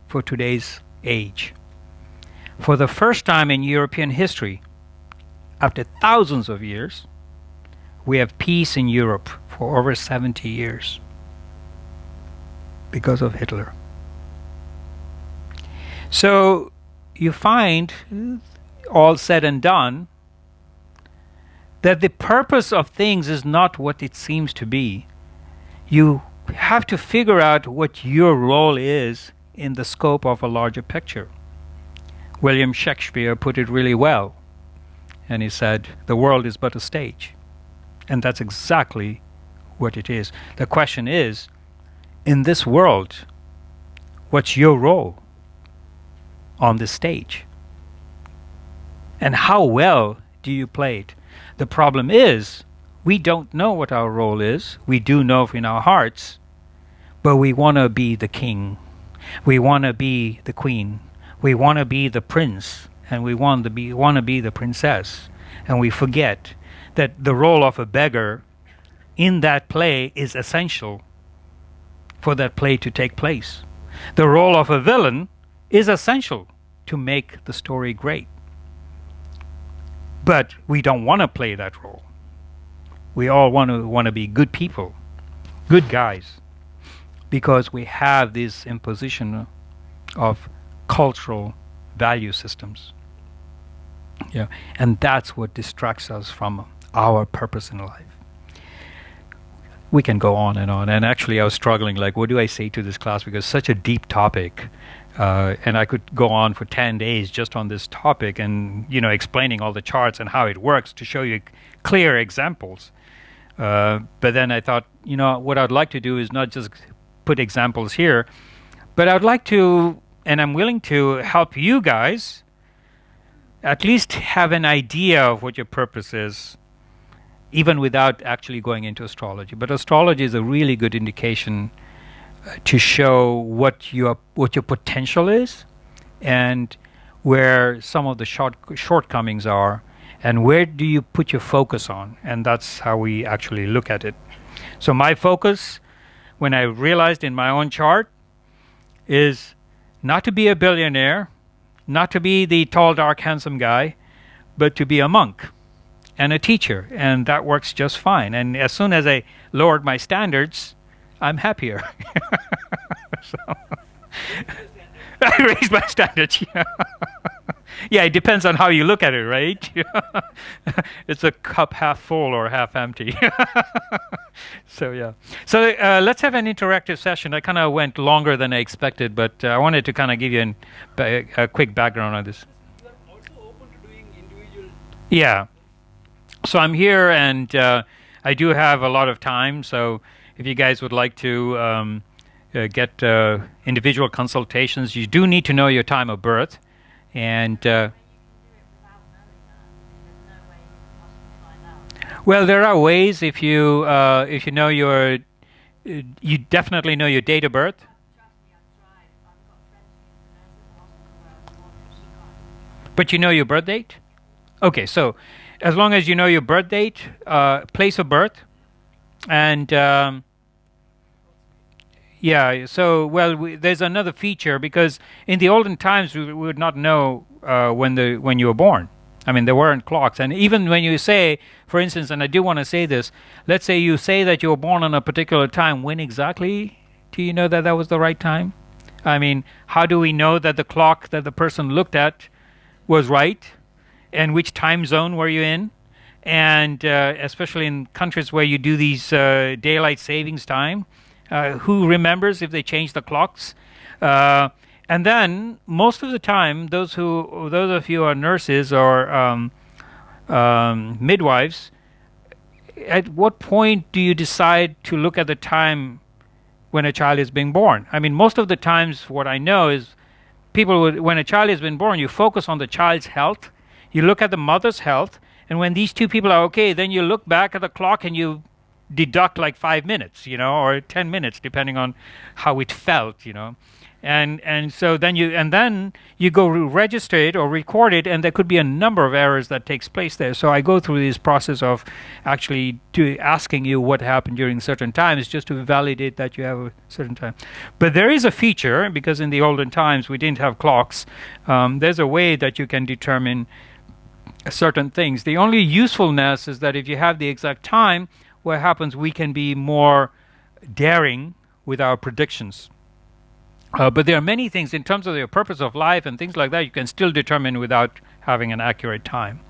for today's age. For the first time in European history, after thousands of years, we have peace in Europe for over 70 years because of Hitler. So you find, all said and done, that the purpose of things is not what it seems to be. You have to figure out what your role is in the scope of a larger picture. William Shakespeare put it really well, and he said, the world is but a stage. And that's exactly what it is. The question is, in this world, what's your role on this stage? And how well do you play it? The problem is, we don't know what our role is. We do know in our hearts, but we want to be the king. We want to be the queen. We want to be the prince, and we want to be the princess. And we forget that the role of a beggar in that play is essential for that play to take place. The role of a villain is essential to make the story great. But we don't want to play that role. We all want to be good people, good guys. because we have this imposition of cultural value systems. Yeah, and that's what distracts us from our purpose in life. We can go on, and actually I was struggling, like, what do I say to this class, because it's such a deep topic, and I could go on for 10 days just on this topic, and explaining all the charts and how it works to show you clear examples. But then I thought, what I'd like to do is not just put examples here, but I'd like to, and I'm willing to help you guys at least have an idea of what your purpose is, even without actually going into astrology. But astrology is a really good indication to show what your potential is, and where some of the shortcomings are, and where do you put your focus on, and that's how we actually look at it. So my focus, when I realized in my own chart, is not to be a billionaire, not to be the tall, dark, handsome guy, but to be a monk and a teacher, and that works just fine. And as soon as I lowered my standards, I'm happier. So I raised my standards. Yeah, it depends on how you look at it, right? It's a cup half full or half empty. So yeah. So let's have an interactive session. I kind of went longer than I expected, but I wanted to kind of give you a quick background on this. You are also open to doing individual. Yeah. So I'm here, and I do have a lot of time. So if you guys would like to get individual consultations, you do need to know your time of birth. And well, there are ways. If you know your, you definitely know your date of birth. But you know your birth date? Okay, so as long as you know your birth date, place of birth, and yeah, so there's another feature, because in the olden times we would not know when you were born. I mean, there weren't clocks, and even when you say, for instance, and I do want to say this, let's say you say that you were born on a particular time, when exactly do you know that that was the right time? I mean, how do we know that the clock that the person looked at was right, and which time zone were you in? And especially in countries where you do these daylight savings time, who remembers if they change the clocks? And then most of the time, those of you who are nurses or midwives, at what point do you decide to look at the time when a child is being born? I mean, most of the times, what I know is when a child has been born, you focus on the child's health, you look at the mother's health, and when these two people are okay, then you look back at the clock and you deduct like 5 minutes, or 10 minutes, depending on how it felt, and so then you go register it or record it, and there could be a number of errors that takes place there. So I go through this process of actually asking you what happened during certain times, just to validate that you have a certain time. But there is a feature, because in the olden times we didn't have clocks. There's a way that you can determine certain things. The only usefulness is that if you have the exact time, what happens, we can be more daring with our predictions. But there are many things in terms of your purpose of life and things like that you can still determine without having an accurate time.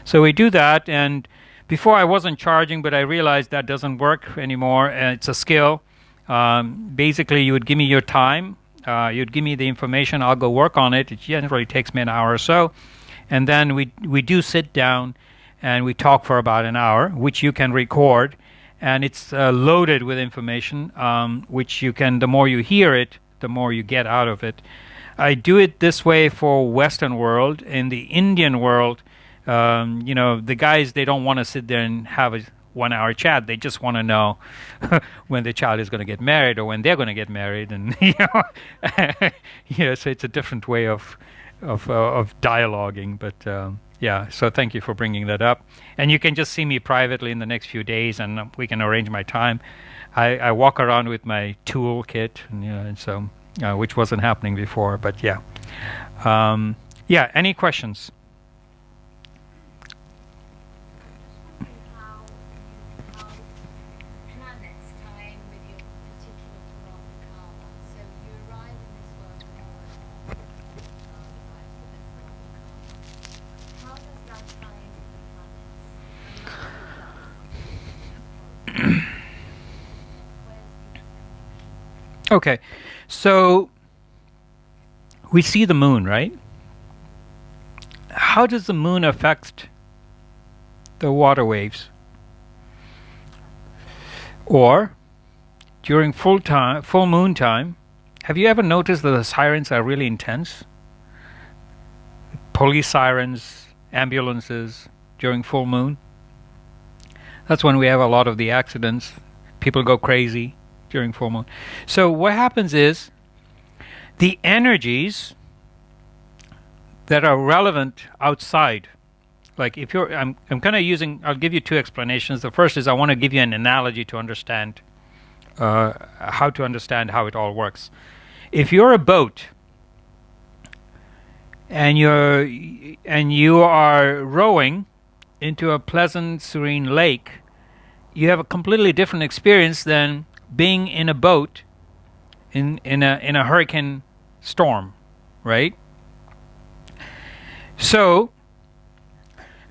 So we do that, and before I wasn't charging, but I realized that doesn't work anymore. It's a skill. Basically, you would give me your time, you'd give me the information, I'll go work on it. It generally takes me an hour or so, and then we do sit down and we talk for about an hour, which you can record, and it's loaded with information, which you can, the more you hear it, the more you get out of it. I do it this way for Western world. In the Indian world, the guys, they don't want to sit there and have a 1 hour chat. They just want to know when the child is going to get married or when they're going to get married, and so it's a different way of dialoguing. But yeah, so thank you for bringing that up. And you can just see me privately in the next few days, and we can arrange my time. I walk around with my tool kit, and so which wasn't happening before. But yeah, yeah. Any questions? How planets tie in with your particular Okay, so we see the moon, right? How does the moon affect the water waves? Or during full moon time, have you ever noticed that the sirens are really intense? Police sirens, ambulances during full moon. That's when we have a lot of the accidents. People go crazy during full moon. So what happens is the energies that are relevant outside. Like if you're, I'm kind of using, I'll give you two explanations. The first is I want to give you an analogy to understand how to understand how it all works. If you're a boat and you are rowing into a pleasant, serene lake, you have a completely different experience than being in a boat in a hurricane storm, right? So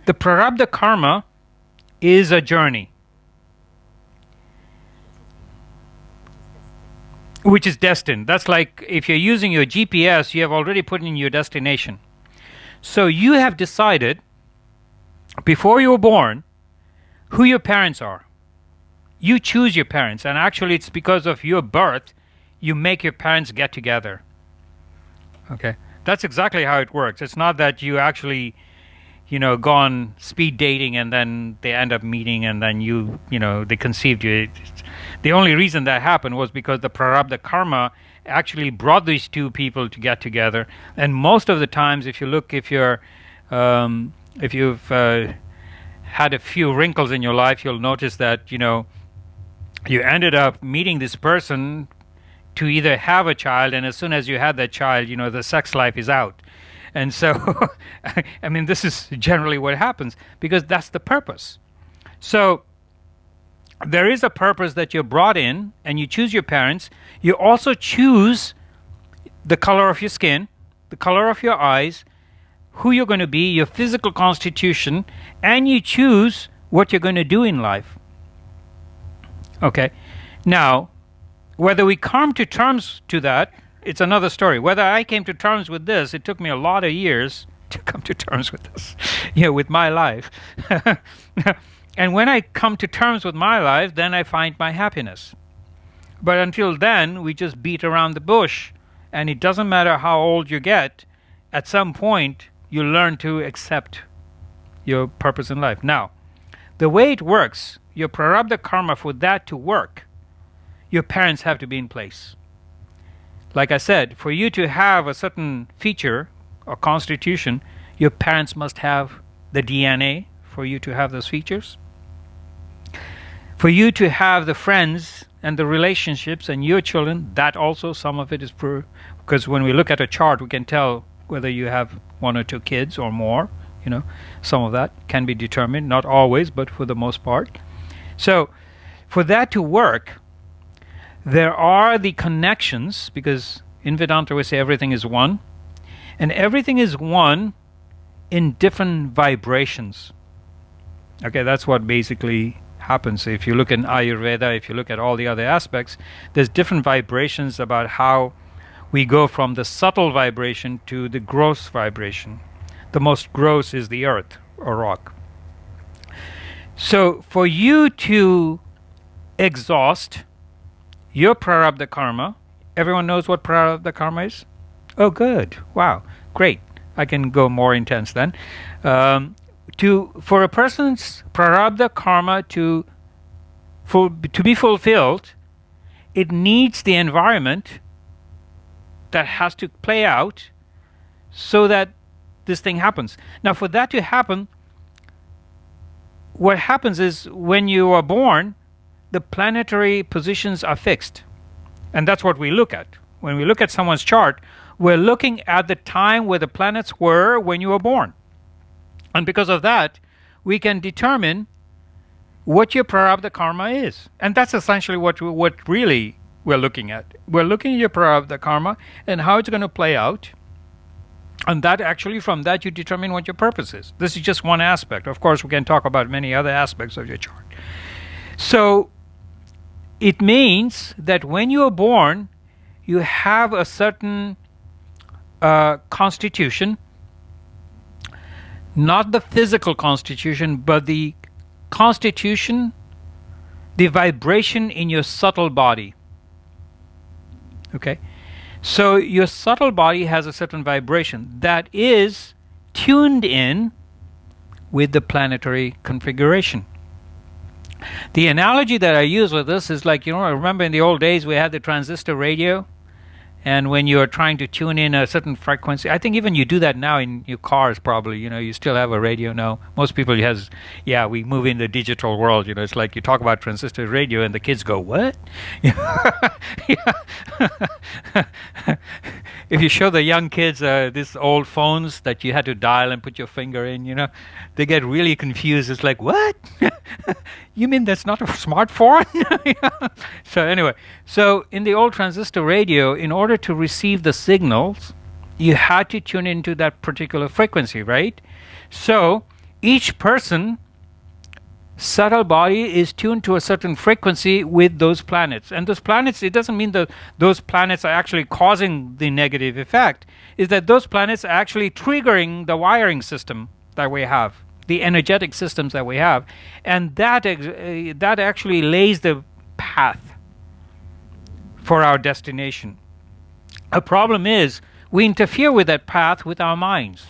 the prarabdha karma is a journey which is destined. That's like if you're using your GPS, you have already put in your destination. So you have decided before you were born who your parents are. You choose your parents, and actually it's because of your birth you make your parents get together. Okay, that's exactly how it works. It's not that you actually go on speed dating and then they end up meeting and then they conceived you. The only reason that happened was because the prarabdha karma actually brought these two people to get together. And most of the times, if you've had a few wrinkles in your life, you'll notice that you ended up meeting this person to either have a child, and as soon as you had that child, the sex life is out. And so, I mean, this is generally what happens because that's the purpose. So there is a purpose that you're brought in, and you choose your parents. You also choose the color of your skin, the color of your eyes, who you're going to be, your physical constitution, and you choose what you're going to do in life. Okay. Now, whether we come to terms to that, it's another story. Whether I came to terms with this, it took me a lot of years to come to terms with this, with my life. And when I come to terms with my life, then I find my happiness. But until then, we just beat around the bush, and it doesn't matter how old you get, at some point, you learn to accept your purpose in life. Now, the way it works, your prarabdha karma, for that to work, your parents have to be in place. Like I said, for you to have a certain feature or constitution, your parents must have the DNA for you to have those features. For you to have the friends and the relationships and your children, that also, some of it is because when we look at a chart, we can tell whether you have one or two kids or more. Some of that can be determined, not always, but for the most part. So for that to work, there are the connections, because in Vedanta we say everything is one, and everything is one in different vibrations. Okay, that's what basically happens. If you look in Ayurveda, if you look at all the other aspects, there's different vibrations about how we go from the subtle vibration to the gross vibration. The most gross is the earth or rock. So for you to exhaust your prarabdha karma, everyone knows what prarabdha karma is? Oh, good. Wow. Great. I can go more intense then. For a person's prarabdha karma to be fulfilled, it needs the environment that has to play out so that this thing happens. Now, for that to happen, what happens is when you are born, the planetary positions are fixed. And that's what we look at. When we look at someone's chart, we're looking at the time where the planets were when you were born. And because of that, we can determine what your prarabdha karma is. And that's essentially what really we're looking at. We're looking at your prarabdha karma and how it's going to play out. And that actually, from that, you determine what your purpose is. This is just one aspect. Of course, we can talk about many other aspects of your chart. So it means that when you are born, you have a certain constitution, not the physical constitution, but the constitution, the vibration in your subtle body. Okay? So your subtle body has a certain vibration that is tuned in with the planetary configuration. The analogy that I use with this is like, I remember in the old days we had the transistor radio, and when you're trying to tune in a certain frequency, I think even you do that now in your cars probably, you still have a radio now. Most people we move in the digital world, it's like you talk about transistor radio and the kids go, what? If you show the young kids these old phones that you had to dial and put your finger in, they get really confused. It's like, what? You mean that's not a smartphone? So anyway, in the old transistor radio, in order to receive the signals, you had to tune into that particular frequency, right? So each person subtle body is tuned to a certain frequency with those planets. And those planets, it doesn't mean that those planets are actually causing the negative effect. Is that those planets are actually triggering the wiring system that we have, the energetic systems that we have. And that actually lays the path for our destination. A problem is we interfere with that path with our minds.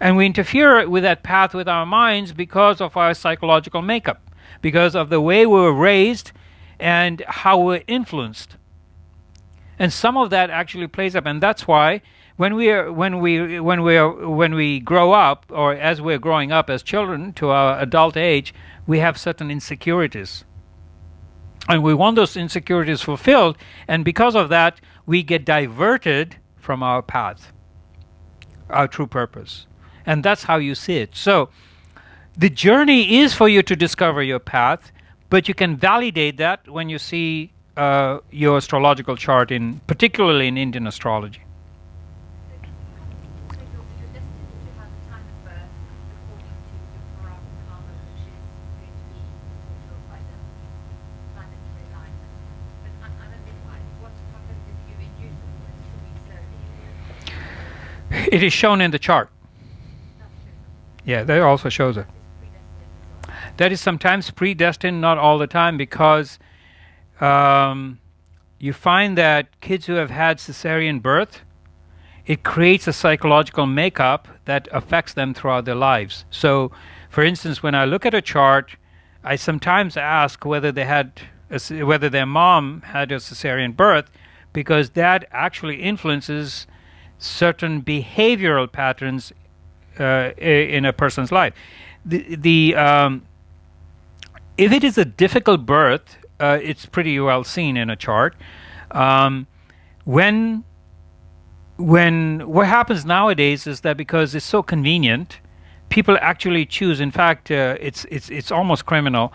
And we interfere with that path with our minds because of our psychological makeup, because of the way we were raised and how we're influenced. And some of that actually plays up, and that's why when we grow up, or as we're growing up as children to our adult age, we have certain insecurities. And we want those insecurities fulfilled, and because of that, we get diverted from our path, our true purpose. And that's how you see it. So the journey is for you to discover your path, but you can validate that when you see your astrological chart, particularly in Indian astrology. So you're destined to have a time of birth according to your karma, which is going to be fulfilled by the planetary alignment. But I'm a midwife. What happens if you induce it 2 weeks early? It is shown in the chart. Yeah, that also shows it. That is sometimes predestined, not all the time, because you find that kids who have had cesarean birth, it creates a psychological makeup that affects them throughout their lives. So, for instance, when I look at a chart, I sometimes ask whether their mom had a cesarean birth, because that actually influences certain behavioral patterns in a person's life. If it is a difficult birth, it's pretty well seen in a chart. When what happens nowadays is that because it's so convenient, people actually choose. In fact, it's almost criminal.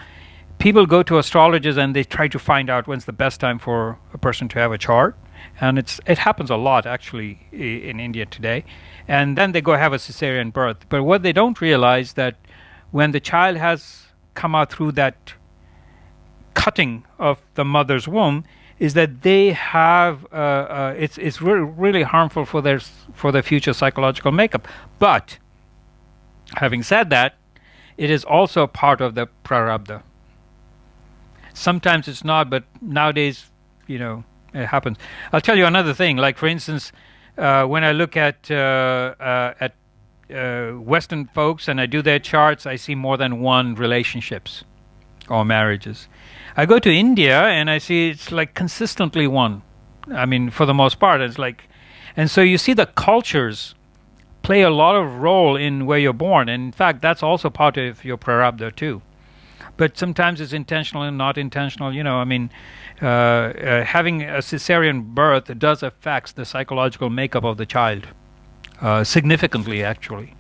People go to astrologers and they try to find out when's the best time for a person to have a chart. And it happens a lot actually in India today. And then they go have a cesarean birth. But what they don't realize that when the child has come out through that cutting of the mother's womb, is that they have it's really harmful for their future psychological makeup. But having said that, it is also part of the prarabdha. Sometimes it's not, but nowadays, it happens. I'll tell you another thing. Like, for instance, when I look at Western folks and I do their charts, I see more than one relationships or marriages. I go to India and I see it's like consistently one. I mean, for the most part, it's like, and so you see the cultures play a lot of role in where you're born. And in fact, that's also part of your prarabdha too. But sometimes it's intentional and not intentional. Having a cesarean birth does affect the psychological makeup of the child significantly, actually.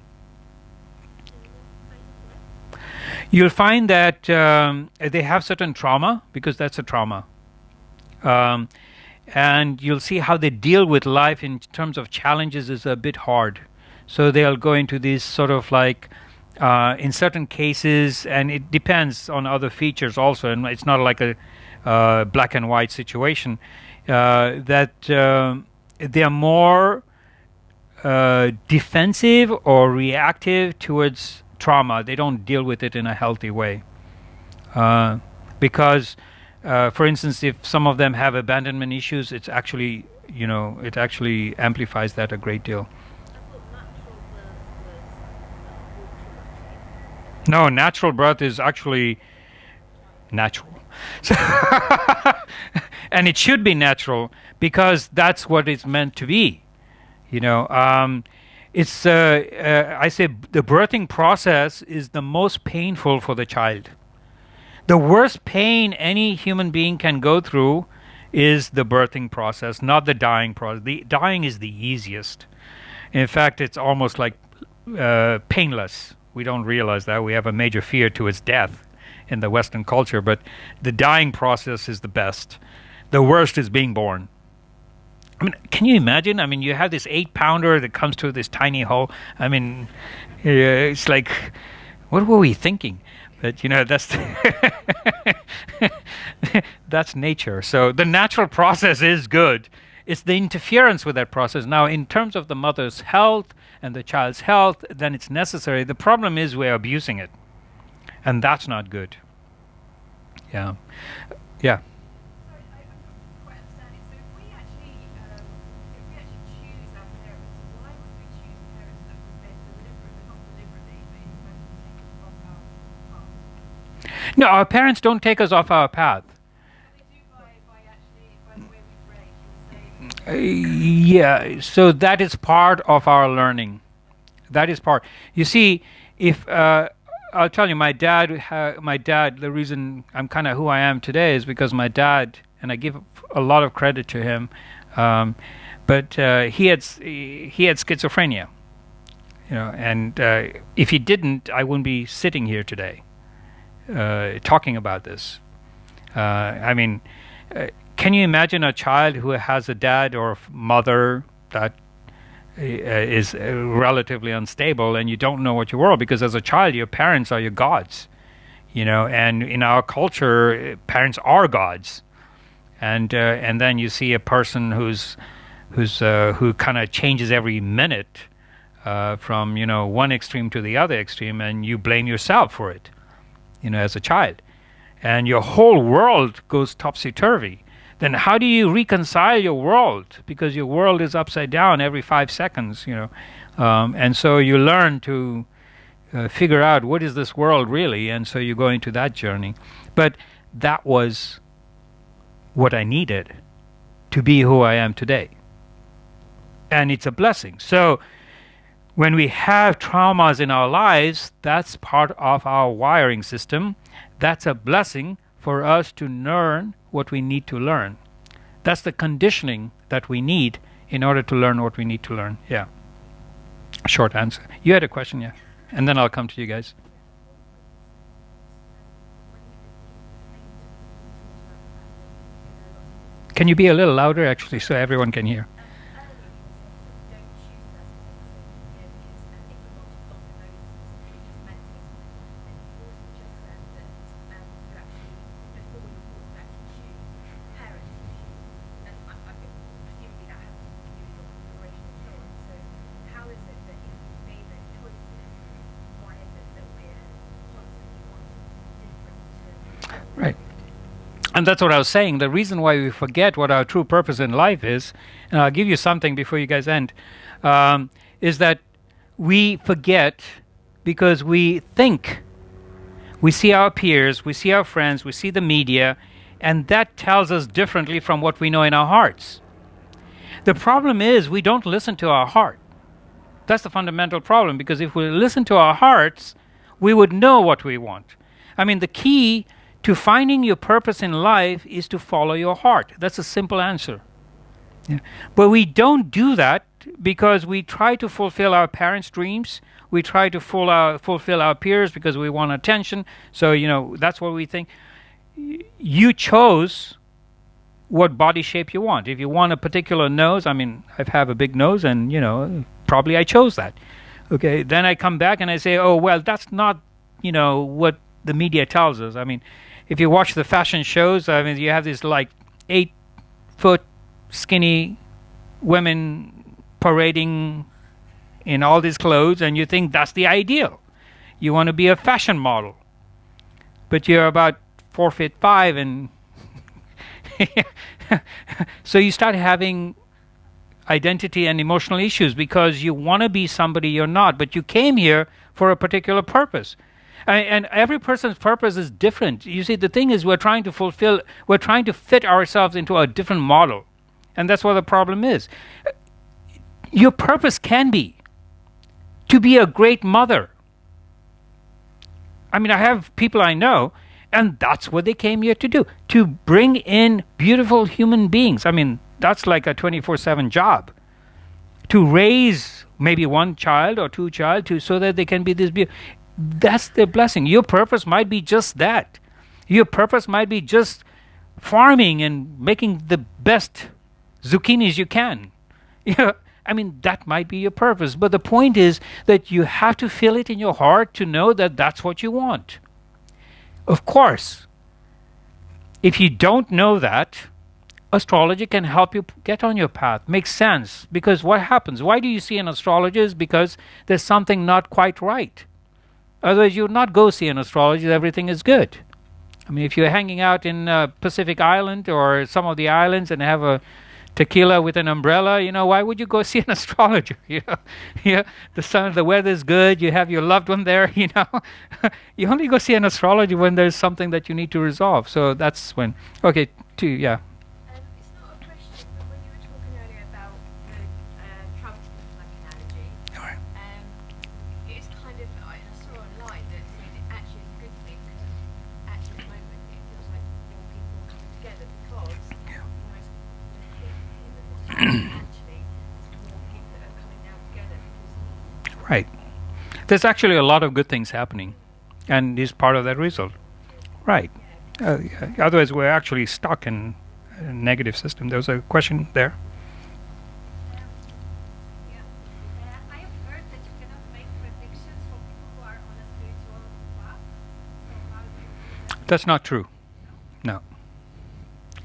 You'll find that they have certain trauma, because that's a trauma. And you'll see how they deal with life in terms of challenges is a bit hard. So they'll go into these sort of like, in certain cases, and it depends on other features also, and it's not like a black and white situation. that they're more defensive or reactive towards trauma. They don't deal with it in a healthy way. Because, for instance, if some of them have abandonment issues, it's actually, it actually amplifies that a great deal. No, natural birth is actually natural. So and it should be natural because that's what it's meant to be. It's I say the birthing process is the most painful for the child. The worst pain any human being can go through is the birthing process, not the dying process. The dying is the easiest. In fact, it's almost like painless. We don't realize that. We have a major fear towards death in the Western culture, but the dying process is the best. The worst is being born. I mean, can you imagine? I mean, you have this 8-pounder that comes to this tiny hole. I mean, it's like, what were we thinking? But that's that's nature. So the natural process is good. It's the interference with that process. Now, in terms of the mother's health and the child's health, then it's necessary. The problem is we're abusing it, and that's not good. Yeah. Sorry, I'm not quite understanding. So if we actually choose our parents, why would we choose parents that would be deliberate, not deliberately, but in fact take us off our path? No, our parents don't take us off our path. They do by the way we raise, Yeah, so that is part of our learning. That is part. You see, if I'll tell you, my dad, the reason I'm kind of who I am today is because my dad, and I give a lot of credit to him, but he had schizophrenia, and if he didn't, I wouldn't be sitting here today talking about this. I mean, can you imagine a child who has a dad or mother that is relatively unstable, and you don't know what your world, because as a child your parents are your gods, and in our culture parents are gods, and then you see a person who kind of changes every minute from one extreme to the other extreme, and you blame yourself for it, as a child, and your whole world goes topsy-turvy. Then how do you reconcile your world? Because your world is upside down every 5 seconds, and so you learn to figure out what is this world really, and so you go into that journey. But that was what I needed to be who I am today, and it's a blessing. So when we have traumas in our lives, that's part of our wiring system. That's a blessing for us to learn what we need to learn. That's the conditioning that we need in order to learn what we need to learn. Yeah. Short answer. You had a question, yeah? And then I'll come to you guys. Can you be a little louder, actually, so everyone can hear? Right. And that's what I was saying. The reason why we forget what our true purpose in life is, and I'll give you something before you guys end, is that we forget because we think. We see our peers, we see our friends, we see the media, and that tells us differently from what we know in our hearts. The problem is we don't listen to our heart. That's the fundamental problem, because if we listen to our hearts, we would know what we want. I mean, the key to finding your purpose in life is to follow your heart. That's a simple answer. Yeah. But we don't do that because we try to fulfill our parents' dreams. We try to fulfill our peers because we want attention. So, that's what we think. You chose what body shape you want. If you want a particular nose, I mean, I have a big nose, and, probably I chose that. Okay, then I come back and I say, oh, well, that's not, what the media tells us. I mean, if you watch the fashion shows, I mean, you have this like 8-foot skinny women parading in all these clothes, and you think that's the ideal. You want to be a fashion model, but you're about 4'5" and so you start having identity and emotional issues because you want to be somebody you're not, but you came here for a particular purpose. And every person's purpose is different. You see, the thing is, we're trying to fit ourselves into a different model. And that's what the problem is. Your purpose can be to be a great mother. I mean, I have people I know, and that's what they came here to do, to bring in beautiful human beings. I mean, that's like a 24/7 job. To raise maybe one child or two child so that they can be this beautiful. That's their blessing. Your purpose might be just that. Your purpose might be just farming and making the best zucchinis you can. Yeah, I mean, that might be your purpose. But the point is that you have to feel it in your heart to know that that's what you want. Of course, if you don't know that, astrology can help you get on your path. Makes sense. Because what happens? Why do you see an astrologist? Because there's something not quite right. Otherwise, you would not go see an astrologist. Everything is good. I mean, if you're hanging out in Pacific Island or some of the islands and have a tequila with an umbrella, why would you go see an astrologer? Yeah, the weather is good. You have your loved one there. You only go see an astrologer when there's something that you need to resolve. So that's when. Okay, yeah. It's not a question, but when you were talking earlier about the Trump analogy, All right. it's kind of, I saw online that said it actually is a good thing because actually at the moment it feels like more people are coming together because almost the him and the actually there's more people that are coming now together because Right. There's actually a lot of good things happening, and is part of that result. Right. Otherwise, we're actually stuck in a negative system. There was a question there. I have heard that you cannot make predictions for people who are on a spiritual path. So how do you do that? That's not true. No.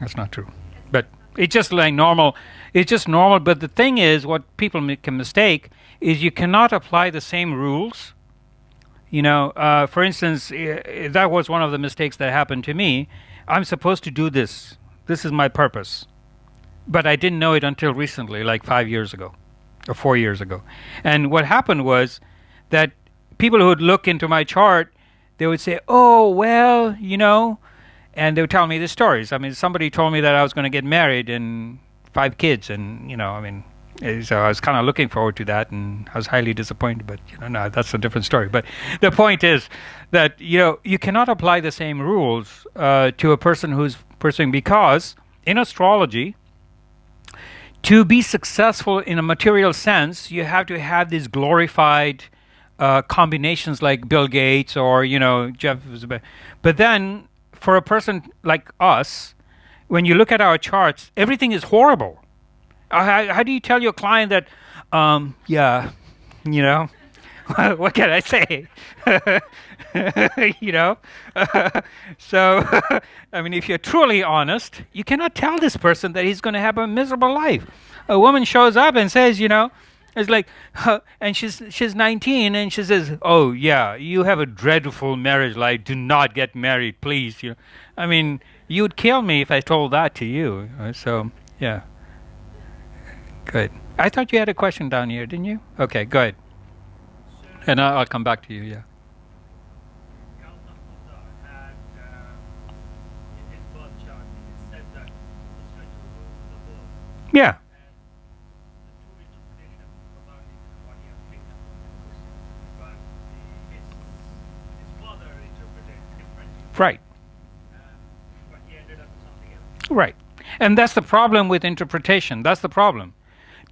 That's not true. But it's just like normal. It's just normal. But the thing is, what people make a mistake is you cannot apply the same rules. For instance, that was one of the mistakes that happened to me. I'm supposed to do this. This is my purpose. But I didn't know it until recently, like 5 years ago or 4 years ago. And what happened was that people who would look into my chart, they would say, oh, well, and they would tell me the stories. I mean, somebody told me that I was going to get married and 5 kids. And, so I was kind of looking forward to that, and I was highly disappointed. But no, that's a different story. But the point is that you cannot apply the same rules to a person who's pursuing, because in astrology, to be successful in a material sense, you have to have these glorified combinations like Bill Gates or Jeff. But then for a person like us, when you look at our charts, everything is horrible. How do you tell your client that, what can I say? So, I mean, if you're truly honest, you cannot tell this person that he's going to have a miserable life. A woman shows up and says, it's like, and she's 19 and she says, oh, yeah, you have a dreadful marriage life. Do not get married, please. I mean, you'd kill me if I told that to you. So, yeah. Good. I thought you had a question down here, didn't you? Okay, go ahead. And I'll come back to you, yeah. Gautam Buddha had in his birth chart, it said that he was going to rule the world. Yeah. And the two interpretations about it is what he has picked up. But his father interpreted differently. Right. But he ended up with something else. Right. And that's the problem with interpretation. That's the problem.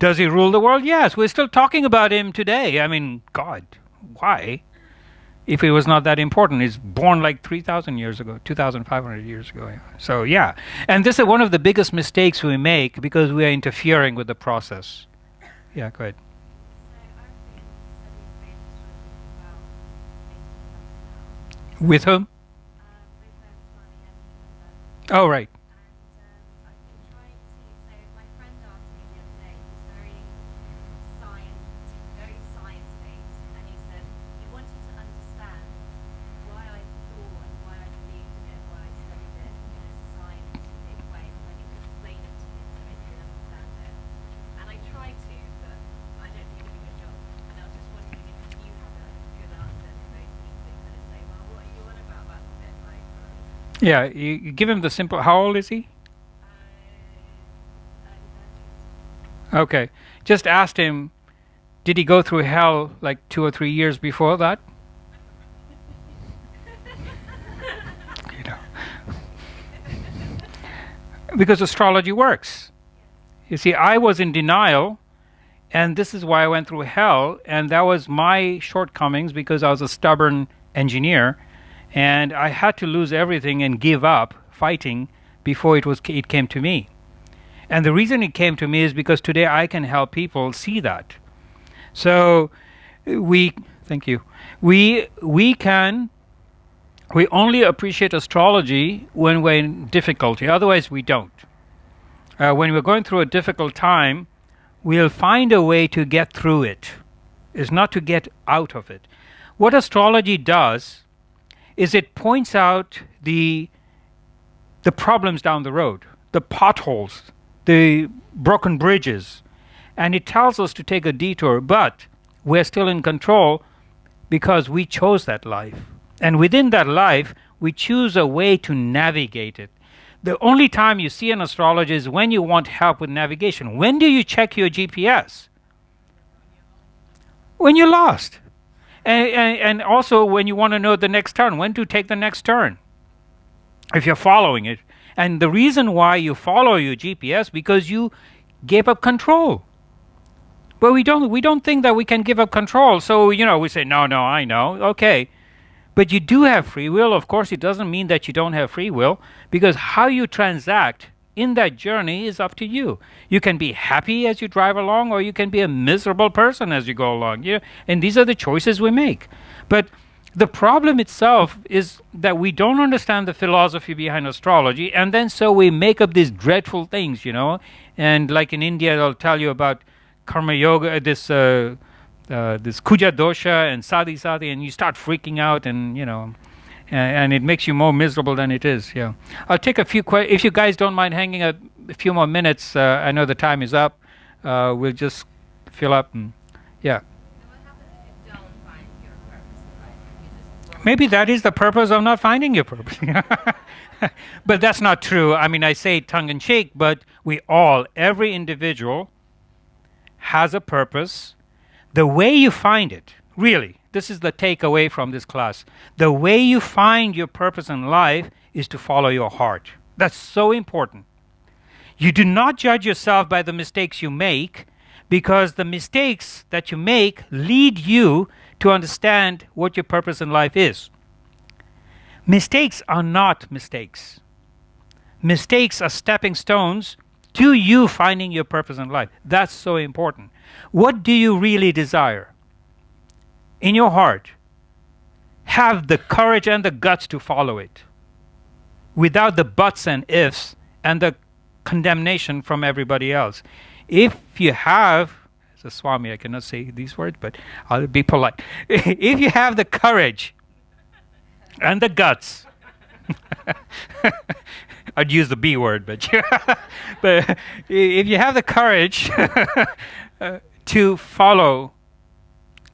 Does he rule the world? Yes. We're still talking about him today. I mean, God, why? If he was not that important. He's born like 3,000 years ago, 2,500 years ago. So, yeah. And this is one of the biggest mistakes we make because we are interfering with the process. Yeah, go ahead. With whom? Oh, right. I've been trying to, so my friend Yeah, you give him the simple. How old is he? Okay. Just asked him, did he go through hell like 2 or 3 years before that? You know, because astrology works. You see, I was in denial, and this is why I went through hell, and that was my shortcomings because I was a stubborn engineer, and I had to lose everything and give up fighting before it came to me. And the reason it came to me is because today I can help people see that. So thank you. We only appreciate astrology when we're in difficulty. Otherwise, we don't. When we're going through a difficult time, we'll find a way to get through it. It's not to get out of it. What astrology does is it points out the problems down the road, the potholes, the broken bridges, and it tells us to take a detour, but we're still in control because we chose that life. And within that life, we choose a way to navigate it. The only time you see an astrologer is when you want help with navigation. When do you check your GPS? When you're lost. And also when you want to know the next turn, when to take the next turn, if you're following it. And the reason why you follow your GPS because you gave up control. But we don't think that we can give up control. So, we say, no, I know. Okay. But you do have free will. Of course, it doesn't mean that you don't have free will, because how you transact in that journey is up to you. You can be happy as you drive along, or you can be a miserable person as you go along. And these are the choices we make. But the problem itself is that we don't understand the philosophy behind astrology, and then so we make up these dreadful things, And like in India, they'll tell you about karma yoga, this kuja dosha and sati, and you start freaking out, and and it makes you more miserable than it is. Yeah, I'll take a few if you guys don't mind hanging a few more minutes. I know the time is up. We'll just fill up and yeah. What happens if you don't find your purpose in life? You just Maybe that is the purpose of not finding your purpose. But that's not true. I mean, I say tongue in cheek, but every individual has a purpose. The way you find it, really, this is the takeaway from this class. The way you find your purpose in life is to follow your heart. That's so important. You do not judge yourself by the mistakes you make, because the mistakes that you make lead you to understand what your purpose in life is. Mistakes are not mistakes. Mistakes are stepping stones to you finding your purpose in life. That's so important. What do you really desire? In your heart, have the courage and the guts to follow it, without the buts and ifs and the condemnation from everybody else. If you have, as a Swami, I cannot say these words, but I'll be polite. If you have the courage and the guts, I'd use the B word, but but if you have the courage to follow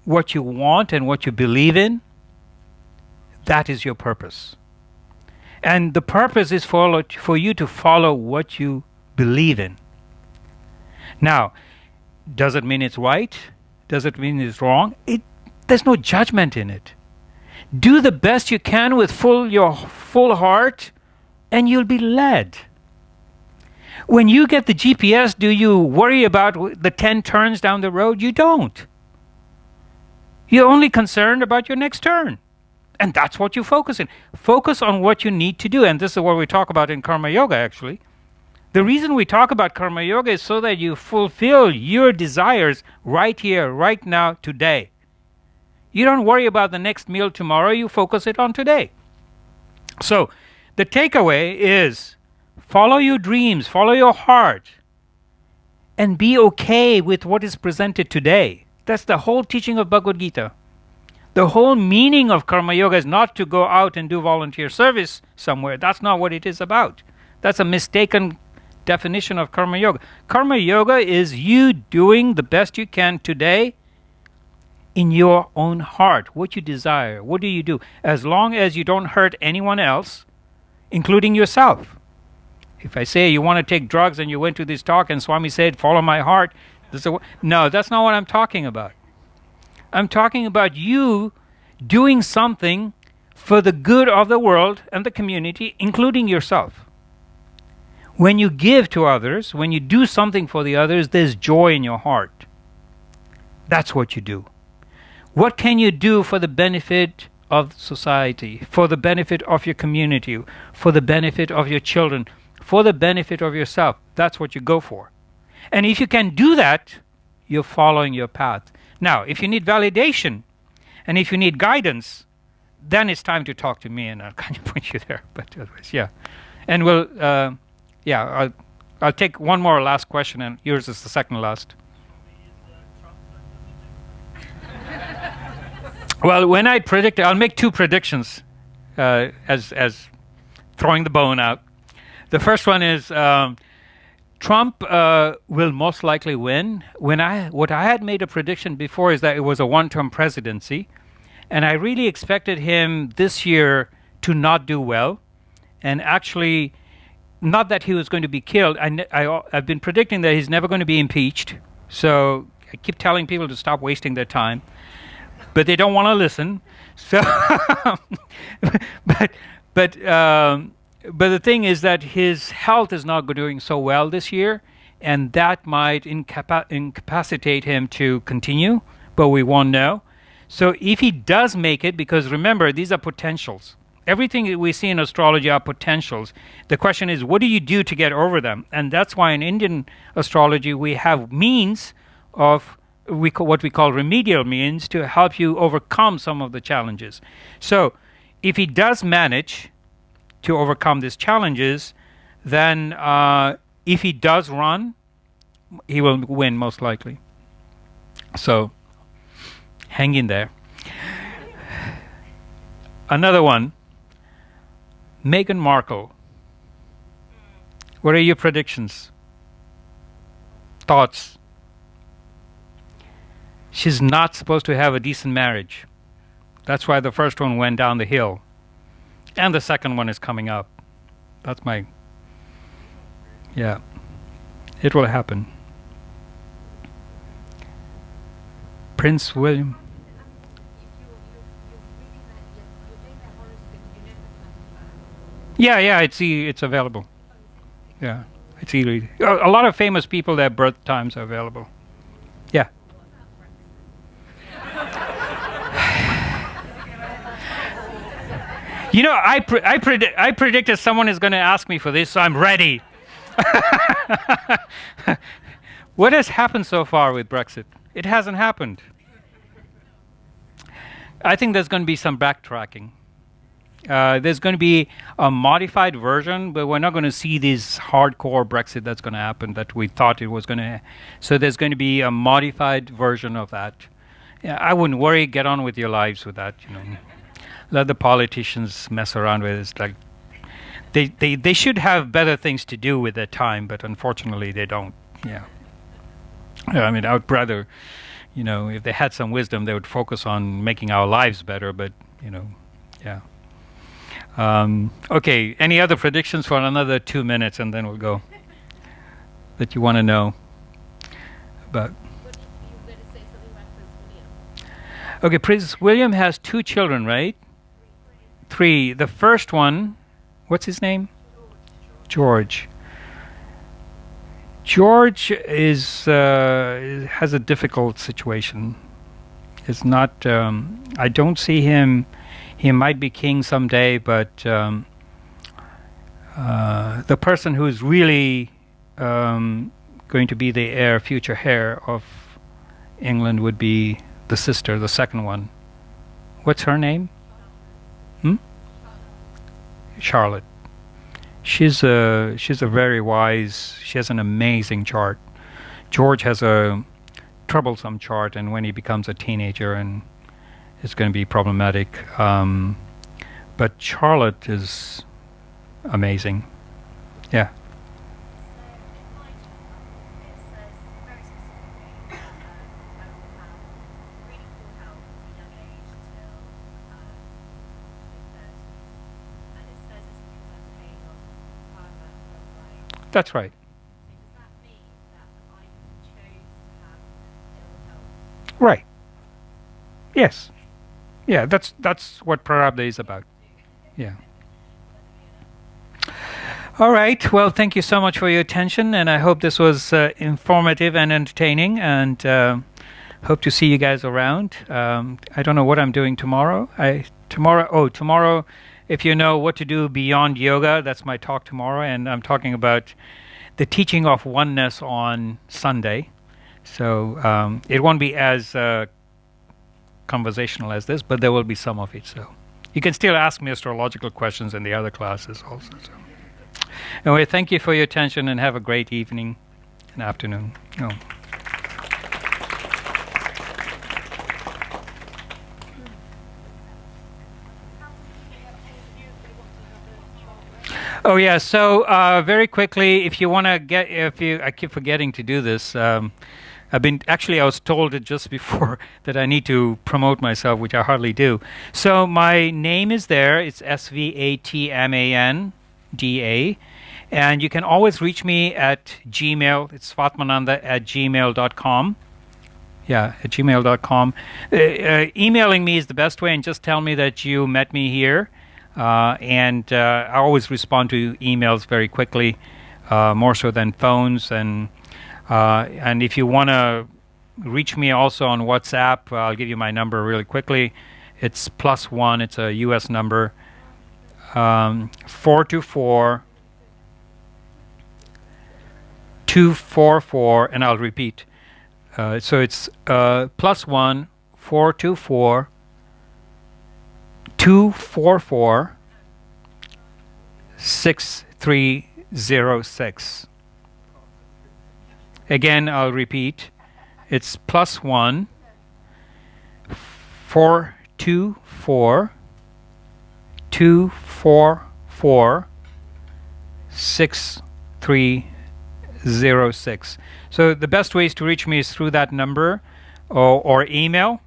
what you want and what you believe in, that is your purpose. And the purpose is for you to follow what you believe in. Now, does it mean it's right? Does it mean it's wrong? There's no judgment in it. Do the best you can with your full heart, and you'll be led. When you get the GPS, do you worry about the 10 turns down the road? You don't. You're only concerned about your next turn. And that's what you focus in. Focus on what you need to do. And this is what we talk about in Karma Yoga, actually. The reason we talk about Karma Yoga is so that you fulfill your desires right here, right now, today. You don't worry about the next meal tomorrow. You focus it on today. So the takeaway is follow your dreams, follow your heart, and be okay with what is presented today. That's the whole teaching of Bhagavad Gita. The whole meaning of Karma Yoga is not to go out and do volunteer service somewhere. That's not what it is about. That's a mistaken definition of Karma Yoga. Karma Yoga is you doing the best you can today in your own heart. What you desire. What do you do? As long as you don't hurt anyone else, including yourself. If I say you want to take drugs and you went to this talk and Swami said, follow my heart, no, that's not what I'm talking about. I'm talking about you doing something for the good of the world and the community, including yourself. When you give to others, when you do something for the others, there's joy in your heart. That's what you do. What can you do for the benefit of society, for the benefit of your community, for the benefit of your children, for the benefit of yourself? That's what you go for. And if you can do that, you're following your path. Now, if you need validation and if you need guidance, then it's time to talk to me and I'll kind of point you there. But otherwise, yeah. And I'll take one more last question, and yours is the second last. Well, when I predict, I'll make two predictions as throwing the bone out. The first one is Trump will most likely win. What I had made a prediction before is that it was a one-term presidency, and I really expected him this year to not do well, and actually, not that he was going to be killed. I've been predicting that he's never going to be impeached, so I keep telling people to stop wasting their time. But they don't want to listen. So, but the thing is that his health is not doing so well this year, and that might incapacitate him to continue. But we won't know. So if he does make it, because remember, these are potentials. Everything that we see in astrology are potentials. The question is, what do you do to get over them? And that's why in Indian astrology we have means of what we call remedial means to help you overcome some of the challenges. So if he does manage to overcome these challenges, then if he does run, he will win most likely. So hang in there. Another one, Meghan Markle. What are your predictions? Thoughts? She's not supposed to have a decent marriage. That's why the first one went down the hill. And the second one is coming up. That's my... Yeah. It will happen. Prince William. Yeah, it's available. Yeah, it's easy. A lot of famous people, their birth times are available. Yeah. You know, I predicted someone is going to ask me for this, so I'm ready. What has happened so far with Brexit? It hasn't happened. I think there's going to be some backtracking. There's going to be a modified version, but we're not going to see this hardcore Brexit that's going to happen that we thought it was going to. So there's going to be a modified version of that. Yeah, I wouldn't worry. Get on with your lives with that. You know, let the politicians mess around with it. It's like they should have better things to do with their time, but unfortunately they don't. Yeah. I mean, I would rather, you know, if they had some wisdom, they would focus on making our lives better. But you know, yeah. Okay, any other predictions for another 2 minutes and then we'll go that you want to know about? What you were going to say something about Prince William? Okay, Prince William has 2 children, right? 3. The first one, what's his name? George. George is has a difficult situation. It's not. I don't see him. He might be king someday, but the person who's really going to be the future heir of England would be the sister, the second one. What's her name? Charlotte. She's a very wise. She has an amazing chart. George has a troublesome chart, and when he becomes a teenager, and it's going to be problematic. But Charlotte is amazing. Yeah. That's right. So does that mean that I chose to have ill health? Right. Yes. Yeah, that's what Prarabdha is about. Yeah. All right. Well, thank you so much for your attention, and I hope this was informative and entertaining, and hope to see you guys around. I don't know what I'm doing tomorrow. Tomorrow, if you know what to do beyond yoga, that's my talk tomorrow, and I'm talking about the teaching of oneness on Sunday. So it won't be as conversational as this, but there will be some of it. So you can still ask me astrological questions in the other classes also. So. Anyway, thank you for your attention and have a great evening and afternoon. Oh. Oh yeah. So very quickly, if you want to get, I keep forgetting to do this. I was told it just before that I need to promote myself, which I hardly do. So my name is there. It's Svatmanda. And you can always reach me at Gmail. It's svatmananda@gmail.com. Yeah, at gmail.com. Emailing me is the best way, and just tell me that you met me here. And I always respond to emails very quickly, more so than phones. And if you want to reach me also on WhatsApp, I'll give you my number really quickly. It's +1. It's a U.S. number. 424 244, and I'll repeat. So it's +1 424 244 6306. Again, I'll repeat. It's +1 424 244 6306. So the best ways to reach me is through that number or email.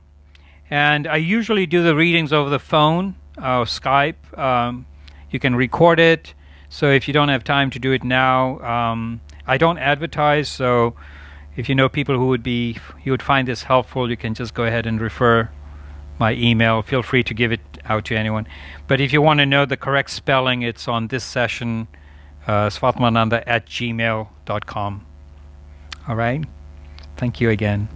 And I usually do the readings over the phone or Skype. You can record it. So if you don't have time to do it now, I don't advertise. So if you know people who you would find this helpful, you can just go ahead and refer my email. Feel free to give it out to anyone. But if you want to know the correct spelling, it's on this session, svatmananda@gmail.com. All right. Thank you again.